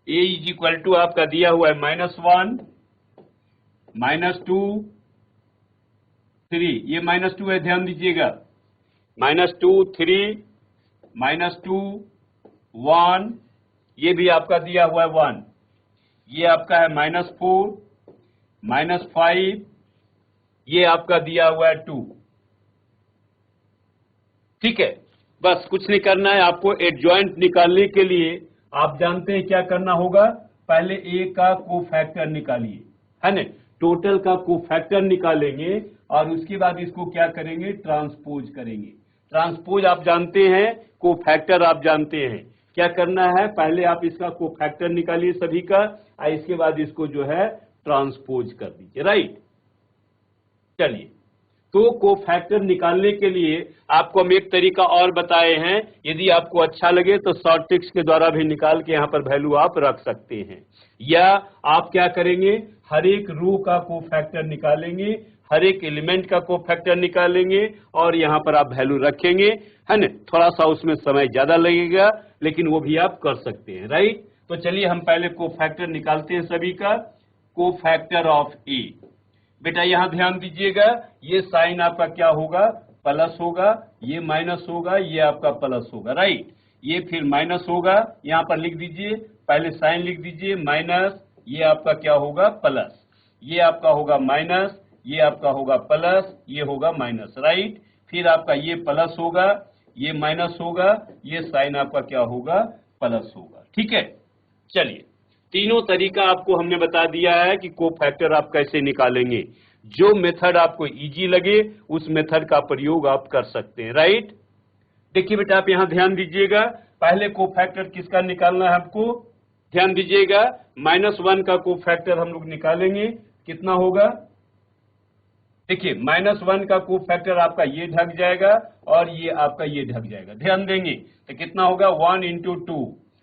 इज टू आपका दिया हुआ है -1 -2 3, ये -2 है, ध्यान दीजिएगा, -2 3 -2 1, ये भी आपका दिया हुआ है 1, ये आपका है -4 -5, ये आपका दिया हुआ है 2, ठीक है। बस कुछ नहीं करना है आपको, एडजॉइंट निकालने के लिए आप जानते हैं क्या करना होगा, पहले a का कोफैक्टर निकालिए, है ना, टोटल का कोफैक्टर निकालेंगे और उसके बाद इसको क्या करेंगे, ट्रांसपोज करेंगे। ट्रांसपोज आप जानते हैं, कोफैक्टर आप जानते हैं, क्या करना है, पहले आप इसका कोफैक्टर निकालिए सभी का और इसके बाद इसको जो है ट्रांसपोज कर दीजिए, राइट। चलिए, तो कोफैक्टर निकालने के लिए आपको हम एक तरीका और बताए हैं, यदि आपको अच्छा लगे तो शॉर्ट ट्रिक्स के द्वारा भी निकाल के यहाँ पर वैल्यू आप रख सकते हैं, या आप क्या करेंगे, हर एक रो का कोफैक्टर निकालेंगे, हर एक एलिमेंट का कोफैक्टर निकालेंगे और यहाँ पर आप वैल्यू रखेंगे, है ना। थोड़ा सा उसमें समय ज्यादा लगेगा लेकिन वो भी आप कर सकते हैं, राइट। तो चलिए हम पहले कोफैक्टर निकालते हैं सभी का। कोफैक्टर ऑफ ए, बेटा यहां ध्यान दीजिएगा, ये साइन आपका क्या होगा, प्लस होगा, ये माइनस होगा, ये आपका प्लस होगा, राइट। ये फिर माइनस होगा, यहां पर लिख दीजिए, पहले साइन लिख दीजिए माइनस, ये आपका क्या होगा प्लस, ये आपका होगा माइनस, ये आपका होगा प्लस, ये होगा माइनस, राइट। फिर आपका ये प्लस होगा, ये माइनस होगा, ये साइन आपका क्या होगा प्लस होगा, ठीक है। चलिए, तीनों तरीका आपको हमने बता दिया है कि कोफैक्टर आप कैसे निकालेंगे, जो मेथड आपको इजी लगे उस मेथड का प्रयोग आप कर सकते हैं, राइट। देखिए बेटा आप यहां ध्यान दीजिएगा, पहले कोफैक्टर किसका निकालना है आपको, ध्यान दीजिएगा, -1 का कोफैक्टर हम लोग निकालेंगे, कितना होगा, देखिए -1 का कोफैक्टर आपका ये ढक जाएगा और ये आपका ये ढक जाएगा, ध्यान देंगे, तो कितना होगा 1 × 2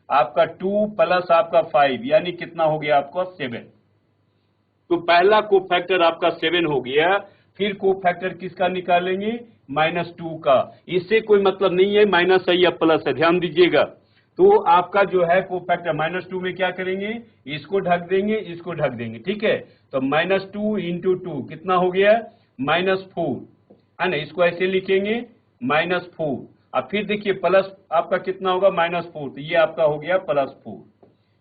आपका 2 प्लस आपका 5 यानी कितना हो गया आपका 7। तो पहला कोफैक्टर आपका 7 हो गया। फिर कोफैक्टर किसका निकालेंगे, -2 का, इससे कोई मतलब नहीं है माइनस है या प्लस है, ध्यान दीजिएगा। तो आपका जो है कोफैक्टर -2 में क्या करेंगे, इसको ढक देंगे, इसको ढक देंगे, ठीक है। तो -2 × 2 कितना हो गया -4, है ना, इसको ऐसे लिखेंगे -4। अब फिर देखिए प्लस आपका कितना होगा -4, तो ये आपका हो गया +4,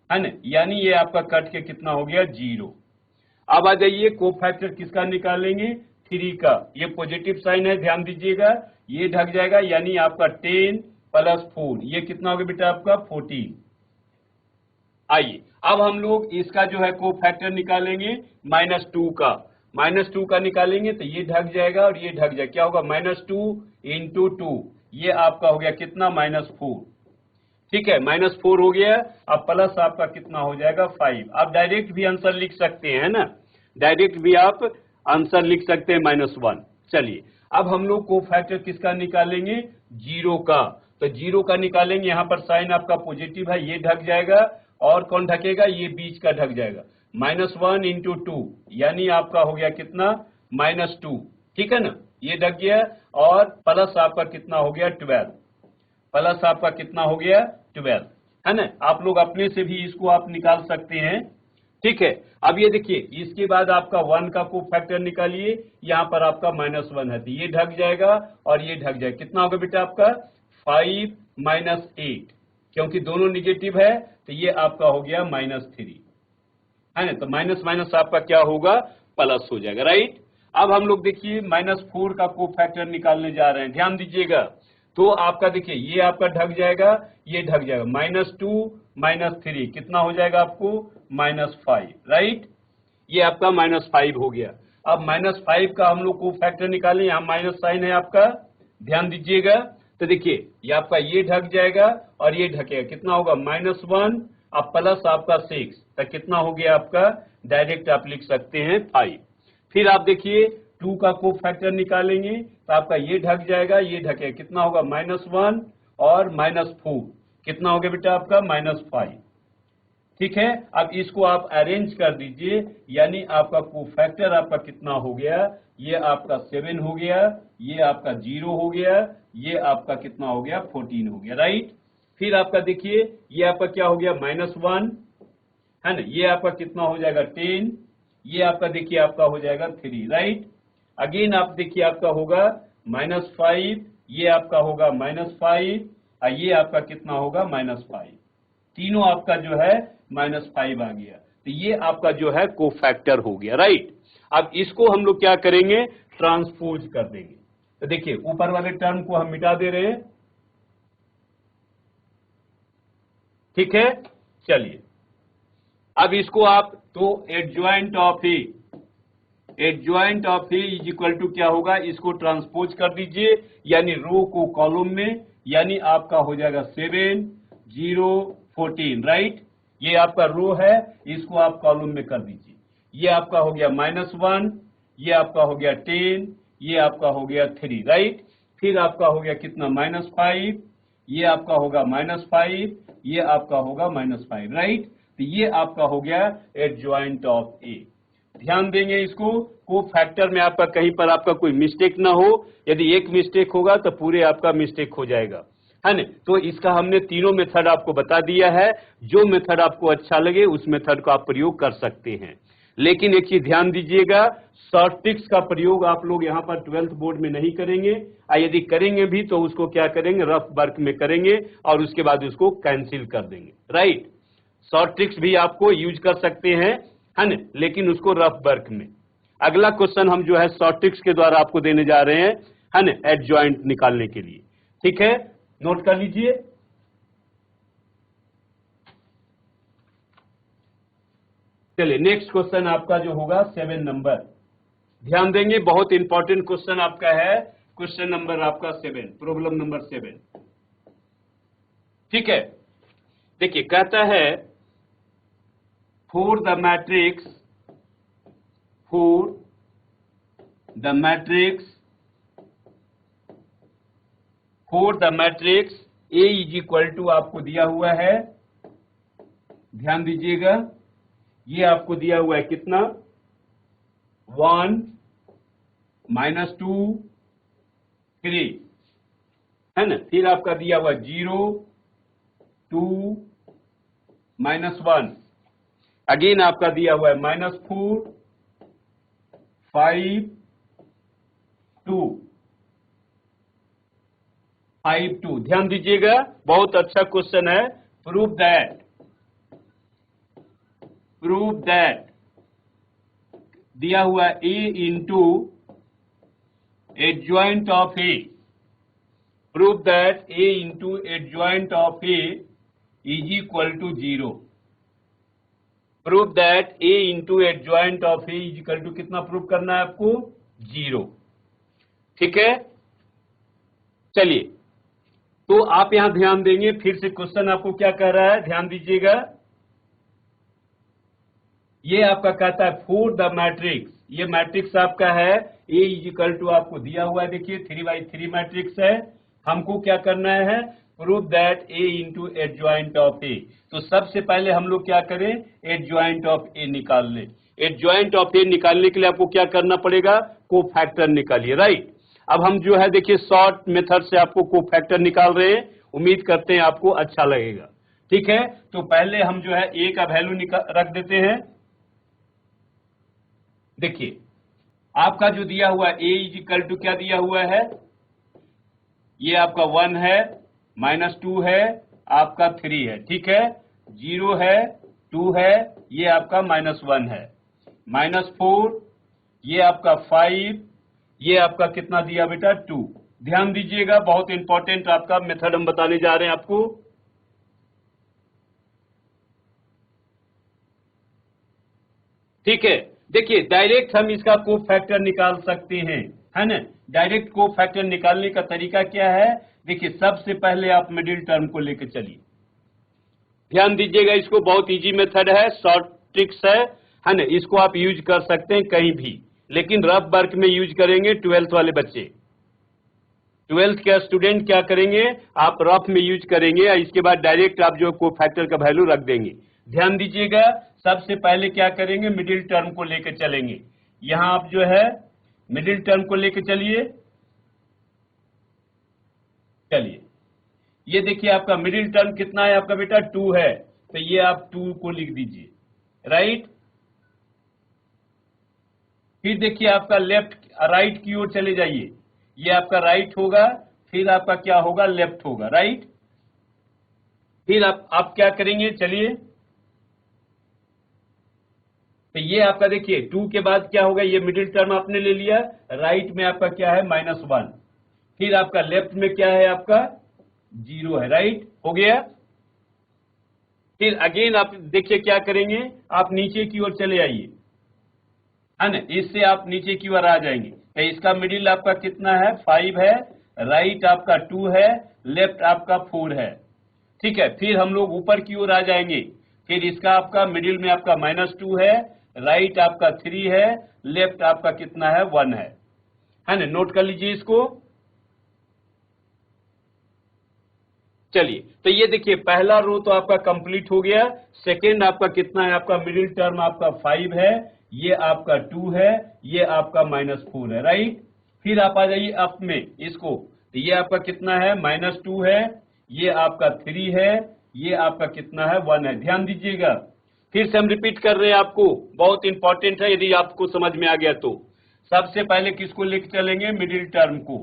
है ना, यानी ये आपका कट के कितना हो गया 0। अब आ जाइए कोफैक्टर किसका निकालेंगे, 3 का, ये पॉजिटिव साइन है, ध्यान दीजिएगा, ये ढक जाएगा यानी आपका 10 प्लस 4, ये कितना हो गया बेटा आपका 14। आइए अब हम लोग इसका जो है कोफैक्टर निकालेंगे -2 का। -2 का निकालेंगे तो ये ढक जाएगा और ये ढक जाएगा, क्या होगा -2 इंटू 2, ये आपका हो गया कितना -4। ठीक है, -4 हो गया। अब प्लस आपका कितना हो जाएगा 5। आप डायरेक्ट भी आंसर लिख सकते हैं ना, डायरेक्ट भी आप आंसर लिख सकते हैं -1। चलिए अब हम लोग कोफैक्टर किसका निकालेंगे, 0 का। तो 0 का निकालेंगे, यहाँ पर साइन आपका पॉजिटिव है, ये ढक जाएगा। और कौन ढकेगा, ये बीच का ढक जाएगा। -1 इंटू 2 यानी आपका हो गया कितना -2। ठीक है ना, ये ढक गया। और प्लस आपका कितना हो गया 12, प्लस आपका कितना हो गया 12, है ना। आप लोग अपने से भी इसको आप निकाल सकते हैं। ठीक है, अब ये देखिए इसके बाद आपका 1 का कोफैक्टर निकालिए, यहाँ पर आपका -1 है तो ये ढक जाएगा और ये ढक जाएगा। कितना होगा बेटा आपका 5 - 8, क्योंकि दोनों निगेटिव है तो ये आपका हो गया -3, है ना। तो माइनस माइनस आपका क्या होगा, प्लस हो जाएगा, राइट। अब हम लोग देखिए -4 का कोफैक्टर निकालने जा रहे हैं, ध्यान दीजिएगा। तो आपका देखिए ये आपका ढक जाएगा, ये ढक जाएगा। -2 - 3 कितना हो जाएगा आपको -5, राइट। ये आपका -5 हो गया। अब -5 का हम लोग कोफैक्टर निकालें, यहाँ माइनस साइन है आपका, ध्यान दीजिएगा। तो देखिए ये आपका ये ढक जाएगा और ये ढकेगा, कितना होगा -1। अब प्लस आपका 6, तो कितना हो गया आपका, डायरेक्ट आप लिख सकते हैं 5। फिर आप देखिए 2 का कोफैक्टर निकालेंगे तो आपका ये ढक जाएगा, ये ढकेगा, कितना होगा -1 और -4, कितना हो गया बेटा आपका -5। ठीक है, अब इसको आप अरेंज कर दीजिए, यानी आपका कोफैक्टर आपका कितना हो गया, ये आपका 7 हो गया, ये आपका 0 हो गया, ये आपका कितना हो गया 14 हो गया, राइट। फिर आपका देखिए ये आपका क्या हो गया -1, है ना, ये आपका कितना हो जाएगा 10, ये आपका देखिए आपका हो जाएगा 3, राइट। अगेन आप देखिए आपका होगा -5, ये आपका होगा -5 और ये आपका कितना होगा -5, तीनों आपका जो है -5 आ गया। तो ये आपका जो है कोफैक्टर हो गया, राइट। अब इसको हम लोग क्या करेंगे, ट्रांसपोज कर देंगे। तो देखिए ऊपर वाले टर्म को हम मिटा दे रहे हैं, ठीक है। चलिए अब इसको आप तो adjoint of A, adjoint of A is equal to क्या होगा, इसको ट्रांसपोज कर दीजिए, यानी रो को कॉलम में, यानी आपका हो जाएगा 7 0 14, राइट। ये आपका रो है, इसको आप कॉलम में कर दीजिए। ये आपका हो गया -1, ये आपका हो गया 10, ये आपका हो गया 3, राइट। फिर आपका हो गया कितना -5, ये आपका होगा -5, ये आपका होगा -5, राइट। तो ये आपका हो गया एडजॉइंट ऑफ ए। ध्यान देंगे इसको, कोफैक्टर में आपका कहीं पर आपका कोई मिस्टेक ना हो, यदि एक मिस्टेक होगा तो पूरे आपका मिस्टेक हो जाएगा, है ना। तो इसका हमने तीनों मेथड आपको बता दिया है, जो मेथड आपको अच्छा लगे उस मेथड को आप प्रयोग कर सकते हैं। लेकिन एक चीज ध्यान दीजिएगा, शॉर्ट ट्रिक्स का प्रयोग आप लोग यहाँ पर 12th बोर्ड में नहीं करेंगे, यदि करेंगे भी तो उसको क्या करेंगे, रफ वर्क में करेंगे और उसके बाद उसको कैंसिल कर देंगे, राइट। शॉर्ट ट्रिक्स भी आपको यूज कर सकते हैं, है ना, लेकिन उसको रफ वर्क में। अगला क्वेश्चन हम जो है शॉर्ट ट्रिक्स के द्वारा आपको देने जा रहे हैं, है ना, एडजॉइंट निकालने के लिए। ठीक है, नोट कर लीजिए। चलिए नेक्स्ट क्वेश्चन आपका जो होगा 7 नंबर, ध्यान देंगे, बहुत इंपॉर्टेंट क्वेश्चन आपका है, क्वेश्चन नंबर आपका 7, प्रॉब्लम नंबर 7। ठीक है, देखिए कहता है for the matrix A is equal to आपको दिया हुआ है, ध्यान दीजिएगा, ये आपको दिया हुआ है कितना 1 -2 3, है ना। फिर आपका दिया हुआ 0 2 -1, अगेन आपका दिया हुआ है -4 5 2 5 2। ध्यान दीजिएगा, बहुत अच्छा क्वेश्चन है। प्रूव दैट दिया हुआ A into adjoint of A prove that A into adjoint of A is equal to 0। Prove that A into adjoint of A is equal to कितना प्रूव करना है आपको? 0। ठीक है, चलिए तो आप यहां ध्यान देंगे, फिर से क्वेश्चन आपको क्या कह रहा है, ध्यान दीजिएगा। ये आपका कहता है फॉर द मैट्रिक्स, ये मैट्रिक्स आपका है ए इज इक्वल टू आपको दिया हुआ है, देखिए 3x3 मैट्रिक्स है। हमको क्या करना है? Prove that A into adjoint of A. तो सबसे पहले हम लोग क्या करें? एडजॉइंट ऑफ ए निकाल लें। एडजॉइंट ऑफ ए निकालने के लिए आपको क्या करना पड़ेगा? कोफैक्टर निकालिए, राइट। अब हम जो है देखिए शॉर्ट मेथड से आपको कोफैक्टर निकाल रहे हैं, उम्मीद करते हैं आपको अच्छा लगेगा। ठीक है, तो पहले हम जो है ए का वैल्यू रख देते हैं। देखिए आपका जो दिया हुआ ए इज इक्वल टू क्या दिया हुआ है? ये आपका 1 है, -2 है, आपका 3 है, ठीक है, 0 है, 2 है, ये आपका -1 है, -4, ये आपका 5, ये आपका कितना दिया बेटा? 2। ध्यान दीजिएगा, बहुत इंपॉर्टेंट आपका मेथड हम बताने जा रहे हैं आपको। ठीक है, देखिए डायरेक्ट हम इसका कोफैक्टर निकाल सकते हैं, है ना। डायरेक्ट कोफैक्टर निकालने का तरीका क्या है? देखिए सबसे पहले आप मिडिल टर्म को लेकर चलिए, ध्यान दीजिएगा, इसको बहुत इजी मेथड है, शॉर्ट ट्रिक्स है ना। इसको आप यूज कर सकते हैं कहीं भी, लेकिन रफ वर्क में यूज करेंगे 12th वाले बच्चे। 12th के स्टूडेंट क्या करेंगे? आप रफ में यूज करेंगे, इसके बाद डायरेक्ट आप जो कोफैक्टर का वैल्यू रख देंगे। ध्यान दीजिएगा, सबसे पहले क्या करेंगे? मिडिल टर्म को लेकर चलेंगे। यहां आप जो है मिडिल टर्म को लेकर चलिए। चलिए ये देखिए आपका मिडिल टर्म कितना है आपका बेटा? 2 है, तो ये आप 2 को लिख दीजिए, राइट। फिर देखिए आपका लेफ्ट राइट की ओर चले जाइए, ये आपका राइट होगा, फिर आपका क्या होगा? लेफ्ट होगा, राइट। फिर आप क्या करेंगे? चलिए, तो ये आपका देखिए 2 के बाद क्या होगा? ये मिडिल टर्म आपने ले लिया, राइट में आपका क्या है? -1। फिर आपका लेफ्ट में क्या है? आपका 0 है, राइट, हो गया। फिर अगेन आप देखिए क्या करेंगे? आप नीचे की ओर चले आइए, है ना, इससे आप नीचे की ओर आ जाएंगे। तो इसका मिडिल आपका कितना है? 5 है, राइट आपका 2 है, लेफ्ट आपका 4 है, ठीक है। फिर हम लोग ऊपर की ओर आ जाएंगे, फिर इसका आपका मिडिल में आपका -2 है, राइट आपका 3 है, लेफ्ट आपका कितना है? 1 है ना। नोट कर लीजिए इसको। चलिए, तो ये देखिए पहला रो तो आपका कंप्लीट हो गया। सेकेंड आपका कितना है? आपका मिडिल टर्म आपका 5 है, ये आपका 2 है, ये आपका -4 है, राइट। फिर आप आ जाइए अप में इसको, तो ये आपका कितना है? -2 है, ये आपका 3 है, ये आपका कितना है? 1 है। ध्यान दीजिएगा, फिर से हम रिपीट कर रहे हैं आपको, बहुत इंपॉर्टेंट है, यदि आपको समझ में आ गया तो। सबसे पहले किसको लेकर चलेंगे? मिडिल टर्म को,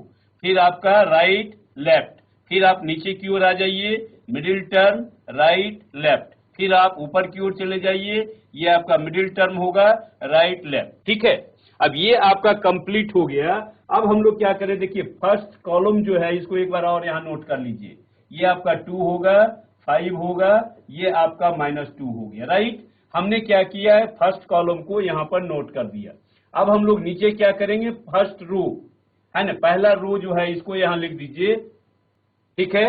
फिर आपका राइट लेफ्ट, फिर आप नीचे की ओर आ जाइए, मिडिल टर्म राइट लेफ्ट, फिर आप ऊपर की ओर चले जाइए, ये आपका मिडिल टर्म होगा राइट लेफ्ट, ठीक है। अब ये आपका कंप्लीट हो गया। अब हम लोग क्या करें? देखिए फर्स्ट कॉलम जो है इसको एक बार और यहाँ नोट कर लीजिए, ये आपका 2 होगा, 5 होगा, ये आपका -2 हो गया, राइट। हमने क्या किया है? फर्स्ट कॉलम को यहाँ पर नोट कर दिया। अब हम लोग नीचे क्या करेंगे? फर्स्ट रो, है ना, पहला रो जो है इसको यहाँ लिख दीजिए, ठीक है।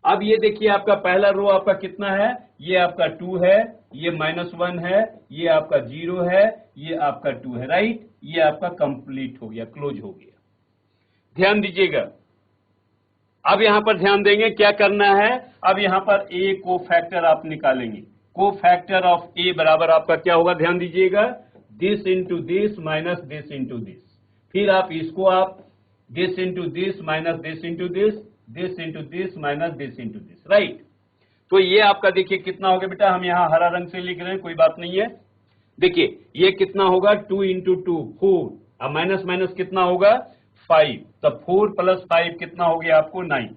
अब ये देखिए आपका पहला रो आपका कितना है? ये आपका 2 है, ये -1 है, ये आपका 0 है, ये आपका 2 है, राइट। ये आपका कंप्लीट हो गया, क्लोज हो गया। ध्यान दीजिएगा, अब यहां पर ध्यान देंगे क्या करना है। अब यहां पर ए को फैक्टर आप निकालेंगे। को फैक्टर ऑफ ए बराबर आपका क्या होगा? ध्यान दीजिएगा, this into this minus this into this. फिर आप इसको आप this into this minus this into this, this into this minus this into this, right. तो ये आपका देखिए कितना हो गया बेटा? हम यहाँ हरा रंग से लिख रहे हैं, कोई बात नहीं है। देखिए ये कितना होगा? 2 इंटू 2 4, अब माइनस माइनस कितना होगा? 5, तो 4 + 5 कितना हो गया आपको? 9,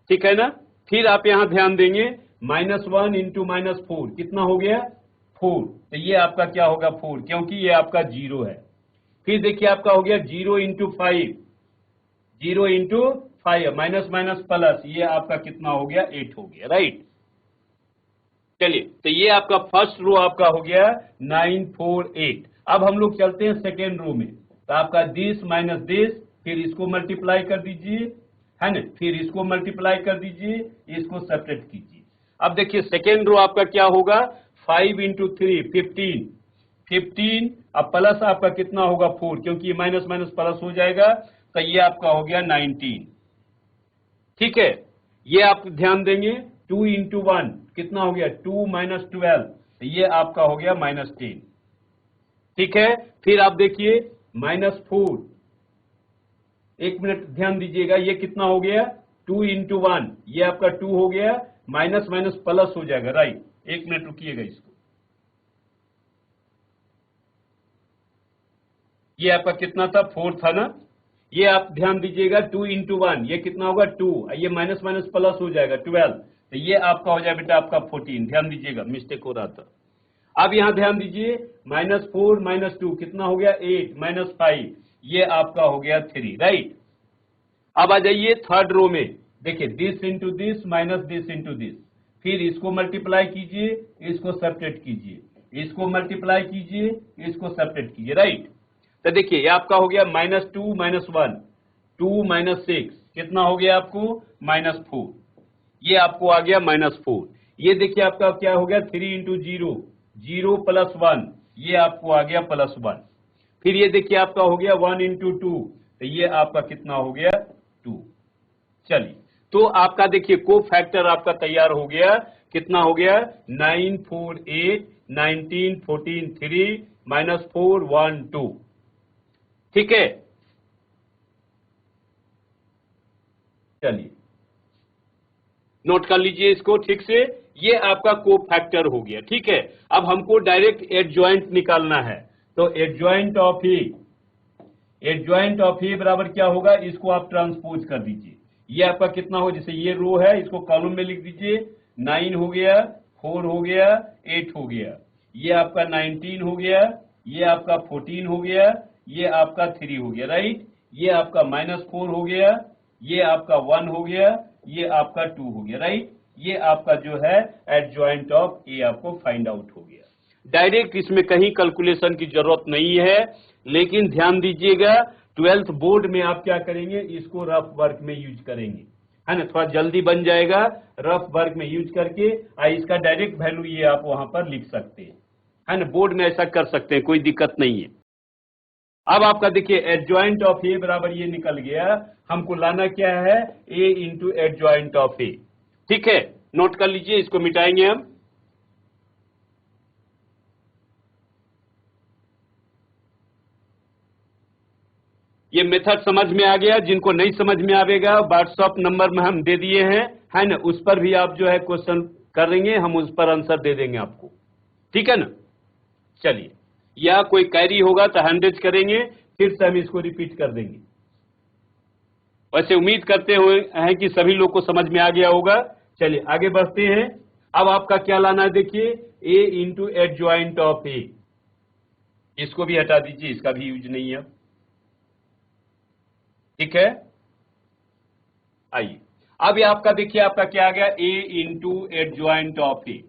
ठीक है ना। फिर आप यहां ध्यान देंगे, -1 इंटू -4 कितना हो गया? 4, तो ये आपका क्या होगा? 4, क्योंकि ये आपका 0 है। फिर देखिए आपका हो गया 0 into 5, 0 into 5, minus minus plus, ये आपका कितना हो गया 8 हो गया, राइट। चलिए, तो ये आपका फर्स्ट रो आपका हो गया 9 4 8। अब हम लोग चलते हैं सेकेंड रो में, तो आपका दिस माइनस दिस, फिर इसको मल्टीप्लाई कर दीजिए, है ना, फिर इसको मल्टीप्लाई कर दीजिए, इसको सेपरेट कीजिए। अब देखिए सेकेंड रो आपका क्या होगा, 5 इंटू 3 15, 15, अब प्लस आपका कितना होगा 4, क्योंकि माइनस माइनस प्लस हो जाएगा, तो ये आपका हो गया 19। ठीक है, ये आप ध्यान देंगे, 2 इंटू 1 कितना हो गया 2 माइनस 12, तो ये आपका हो गया -10। ठीक है, फिर आप देखिए -4, एक मिनट ध्यान दीजिएगा, ये कितना हो गया 2 इंटू 1, ये आपका 2 हो गया, माइनस माइनस प्लस हो जाएगा, राइट। एक मिनट रुकिएगा इसको, ये आपका कितना था 4 था ना, ये आप ध्यान दीजिएगा 2 इंटू 1, ये कितना होगा 2, ये माइनस माइनस प्लस हो जाएगा 12, तो ये आपका हो जाएगा बेटा आपका 14। ध्यान दीजिएगा, मिस्टेक हो रहा था। अब यहां ध्यान दीजिए, -4 -2 कितना हो गया 8, -5, ये आपका हो गया 3, राइट। अब आ जाइए थर्ड रो में, देखिए this into this minus this into this, फिर इसको मल्टीप्लाई कीजिए, इसको सेपरेट कीजिए, इसको मल्टीप्लाई कीजिए, इसको सेपरेट कीजिए, राइट। तो देखिए ये आपका हो गया -2 -1, 2 -6 कितना हो गया आपको -4, ये आपको आ गया -4। ये देखिए आपका क्या हो गया 3 इंटू 0, 0 प्लस 1, ये आपको आ गया +1। फिर ये देखिए आपका हो गया 1 इंटू 2, तो ये आपका कितना हो गया 2। चलिए, तो आपका देखिए को फैक्टर आपका तैयार हो गया, कितना हो गया 9 4 8, 19 14 3, -4 1 2। ठीक है, चलिए नोट कर लीजिए इसको ठीक से, ये आपका को फैक्टर हो गया। ठीक है, अब हमको डायरेक्ट एडजॉइंट निकालना है, तो adjoint of A, adjoint of A बराबर क्या होगा, इसको आप ट्रांसपोज कर दीजिए, ये आपका कितना हो, जैसे ये रो है इसको कॉलम में लिख दीजिए, 9 हो गया, 4 हो गया, 8 हो गया, ये आपका 19 हो गया, ये आपका 14 हो गया, ये आपका 3 हो गया, राइट। ये आपका -4 हो गया, ये आपका 1 हो गया, ये आपका 2 हो गया, राइट। ये आपका जो है एडजॉइंट ऑफ ए आपको फाइंड आउट हो गया। डायरेक्ट इसमें कहीं कैलकुलेशन की जरूरत नहीं है, लेकिन ध्यान दीजिएगा 12th बोर्ड में आप क्या करेंगे, इसको रफ वर्क में यूज करेंगे, है ना, थोड़ा जल्दी बन जाएगा, रफ वर्क में यूज करके इसका डायरेक्ट वैल्यू ये आप वहां पर लिख सकते हैं, है ना, बोर्ड में ऐसा कर सकते हैं, कोई दिक्कत नहीं है। अब आपका देखिए एडजॉइंट ऑफ ए बराबर ये निकल गया, हमको लाना क्या है ए इंटू एडजॉइंट ऑफ ए। ठीक है, नोट कर लीजिए, इसको मिटाएंगे हम। ये मेथड समझ में आ गया, जिनको नहीं समझ में आवेगा व्हाट्सएप नंबर में हम दे दिए हैं, है ना, उस पर भी आप जो है क्वेश्चन करेंगे, हम उस पर आंसर दे देंगे आपको। ठीक है ना, चलिए, या कोई क्वेरी होगा तो हैंडरेज करेंगे, फिर से हम इसको रिपीट कर देंगे। वैसे उम्मीद करते हुए हैं कि सभी लोग को समझ में आ गया होगा। चलिए आगे बढ़ते हैं। अब आपका क्या लाना है, देखिए ए इंटू एडजॉइंट ऑफ ए, इसको भी हटा दीजिए, इसका भी यूज नहीं है। ठीक है, आइए अब ये आपका देखिए आपका क्या आ गया A into adjoint of A,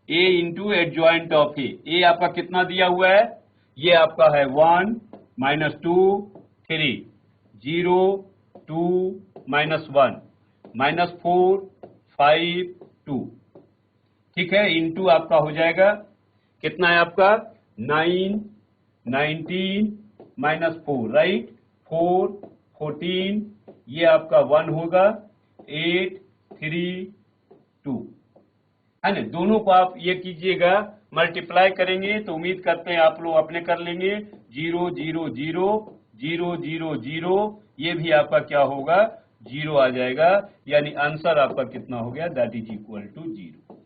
A into adjoint of A आपका कितना दिया हुआ है, ये आपका है 1 -2 3 0 2 -1 -4 5 2। ठीक है, इंटू आपका हो जाएगा कितना है आपका 9 19 -4, राइट, 4 14, ये आपका 1 होगा, 8 3 2, है ना। दोनों को आप ये कीजिएगा, मल्टीप्लाई करेंगे तो उम्मीद करते हैं आप लोग अपने कर लेंगे, 0 0 0 0 0 0, ये भी आपका क्या होगा 0 आ जाएगा, यानी आंसर आपका कितना हो गया, दैट इज इक्वल टू 0,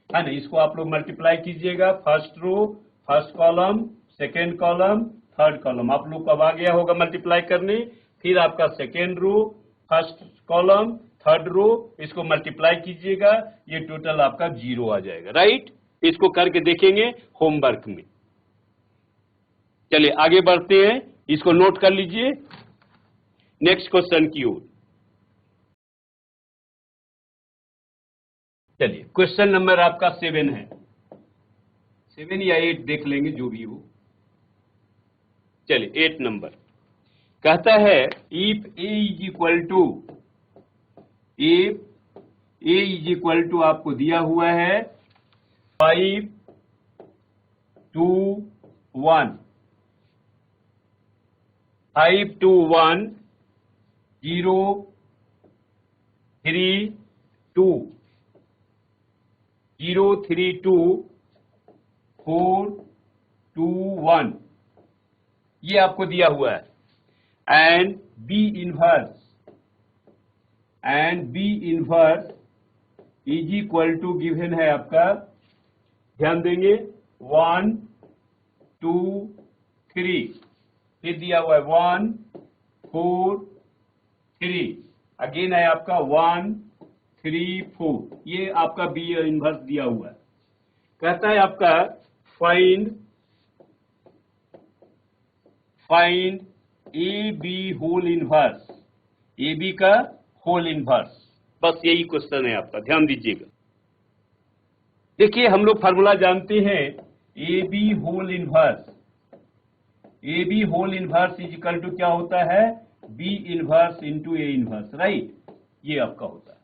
है ना। इसको आप लोग मल्टीप्लाई कीजिएगा, first row first column, second column, third column, आप लोग कब आ गया होगा मल्टीप्लाई करने, फिर आपका second row first column third row, इसको मल्टीप्लाई कीजिएगा, ये टोटल आपका 0 आ जाएगा, राइट। इसको करके देखेंगे होमवर्क में। चलिए आगे बढ़ते हैं, इसको नोट कर लीजिए। नेक्स्ट क्वेश्चन की ओर चलिए। क्वेश्चन नंबर आपका 7 है, 7 या 8 देख लेंगे जो भी हो। चलिए 8 नंबर कहता है if A is equal to आपको दिया हुआ है 5 2 1 5 2 1 0 3 2 0 3 2 4 2 1 ये आपको दिया हुआ है। And B inverse is equal to given है आपका, ध्यान देंगे 1 2 3, फिर दिया हुआ है 1 4 3, अगेन है आपका 1 3 4, ये आपका बी इनवर्स दिया हुआ है। कहता है आपका find A B whole inverse, A B का होल इनवर्स, बस यही क्वेश्चन है आपका, ध्यान दीजिएगा। देखिए हम लोग फार्मूला जानते हैं A B whole inverse is equal to क्या होता है, B inverse into A inverse, right, ये आपका होता है।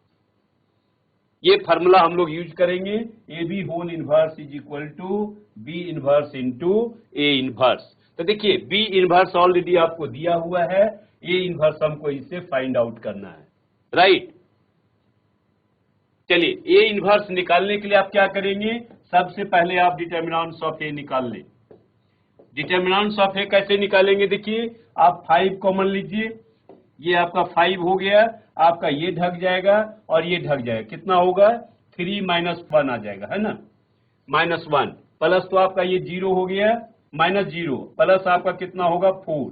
ये फार्मूला हम लोग यूज करेंगे, A B whole inverse is equal to B inverse into A inverse. तो देखिए बी इनवर्स ऑलरेडी आपको दिया हुआ है, ए इनवर्स हमको इससे फाइंड आउट करना है, राइट। चलिए ए इनवर्स निकालने के लिए आप क्या करेंगे, सबसे पहले आप डिटर्मिनेंट्स ऑफ ए निकाल लें। डिटर्मिनेंट्स ऑफ ए कैसे निकालेंगे, देखिए आप 5 कॉमन लीजिए, ये आपका 5 हो गया, आपका ये ढक जाएगा और ये ढक जाएगा, कितना होगा 3 - 1 आ जाएगा, है ना, -1 प्लस तो आपका ये 0 हो गया, -0 प्लस आपका कितना होगा 4।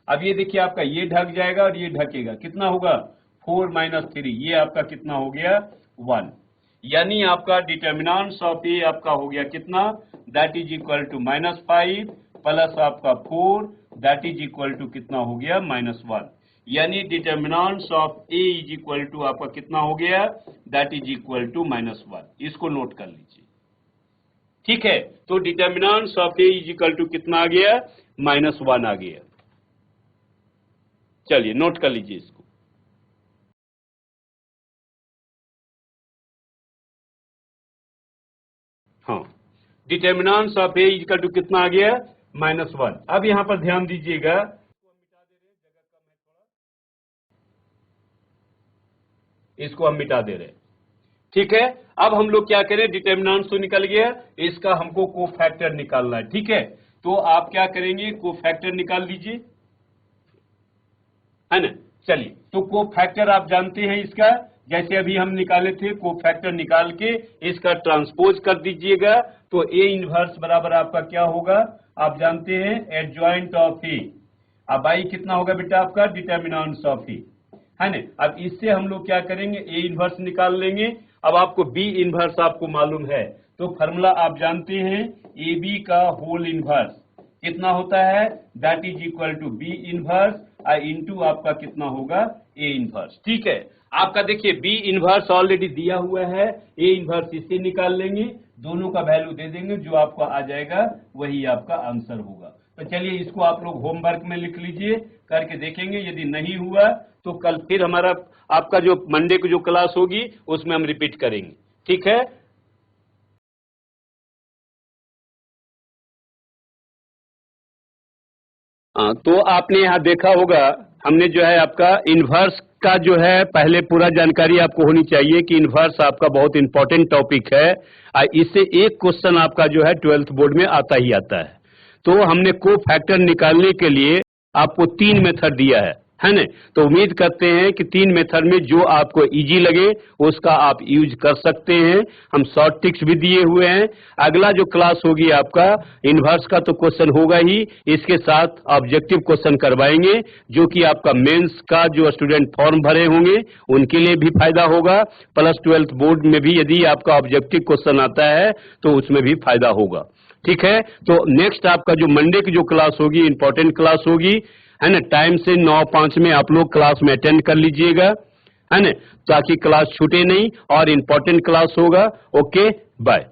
अब ये देखिए आपका ये ढक जाएगा और ये ढकेगा, कितना होगा 4 - 3, ये आपका कितना हो गया 1। यानी आपका डिटर्मिनेंट्स ऑफ ए आपका हो गया कितना, that is equal to -5 plus आपका 4, दैट इज इक्वल टू कितना हो गया -1। यानी determinants of A is equal to आपका कितना हो गया, दैट इज इक्वल टू -1। इसको नोट कर लीजिए, ठीक है। तो determinants of A is equal to कितना आ गया, -1 आ गया। चलिए नोट कर लीजिए इसको। हाँ, determinants of A is equal to कितना आ गया, -1। अब यहां पर ध्यान दीजिएगा, इसको हम मिटा दे रहे हैं, ठीक है। अब हम लोग क्या करें, डिटर्मिनेंट्स तो निकल गया, इसका हमको कोफैक्टर निकालना है, ठीक है। तो आप क्या करेंगे, कोफैक्टर निकाल लीजिए, है ना। चलिए तो कोफैक्टर आप जानते हैं इसका, जैसे अभी हम निकाले थे, कोफैक्टर निकाल के इसका ट्रांसपोज कर दीजिएगा, तो ए इनवर्स बराबर आपका क्या होगा, आप जानते हैं एडजॉइंट ऑफ ए। अब आई कितना होगा बेटा आपका, डिटर्मिनेंट्स ऑफ ए, है ना। अब इससे हम लोग क्या करेंगे, ए इनवर्स निकाल लेंगे। अब आपको बी इनवर्स आपको मालूम है, तो फॉर्मूला आप जानते हैं, ए बी का होल इनवर्स कितना होता है, that is equal to B inverse into आपका कितना होगा, ए इनवर्स, ठीक है। आपका देखिए बी इनवर्स ऑलरेडी दिया हुआ है, ए इनवर्स इससे निकाल लेंगे, दोनों का वैल्यू दे देंगे, जो आपका आ जाएगा वही आपका आंसर होगा। तो चलिए इसको आप लोग होमवर्क में लिख लीजिए, करके देखेंगे, यदि नहीं हुआ तो कल फिर हमारा आपका जो मंडे को जो क्लास होगी उसमें हम रिपीट करेंगे, ठीक है। तो आपने यहाँ देखा होगा, हमने जो है आपका इनवर्स का जो है पहले पूरा जानकारी आपको होनी चाहिए कि इनवर्स आपका बहुत इंपॉर्टेंट टॉपिक है। इससे एक क्वेश्चन आपका जो है 12th बोर्ड में आता ही आता है। तो हमने कोफैक्टर निकालने के लिए आपको 3 मेथड दिया है ना। तो उम्मीद करते हैं कि 3 मेथड में जो आपको इजी लगे उसका आप यूज कर सकते हैं। हम शॉर्ट टिक्स भी दिए हुए हैं। अगला जो क्लास होगी आपका इनवर्स का तो क्वेश्चन होगा ही, इसके साथ ऑब्जेक्टिव क्वेश्चन करवाएंगे, जो कि आपका मेंस का जो स्टूडेंट फॉर्म भरे होंगे उनके लिए भी फायदा होगा, प्लस 12th बोर्ड में भी यदि आपका ऑब्जेक्टिव क्वेश्चन आता है तो उसमें भी फायदा होगा, ठीक है। तो नेक्स्ट आपका जो मंडे की जो क्लास होगी इंपॉर्टेंट क्लास होगी, है ना। टाइम से 9:05 में आप लोग क्लास में अटेंड कर लीजिएगा, है ना, ताकि क्लास छूटे नहीं और इम्पोर्टेंट क्लास होगा। Okay, bye.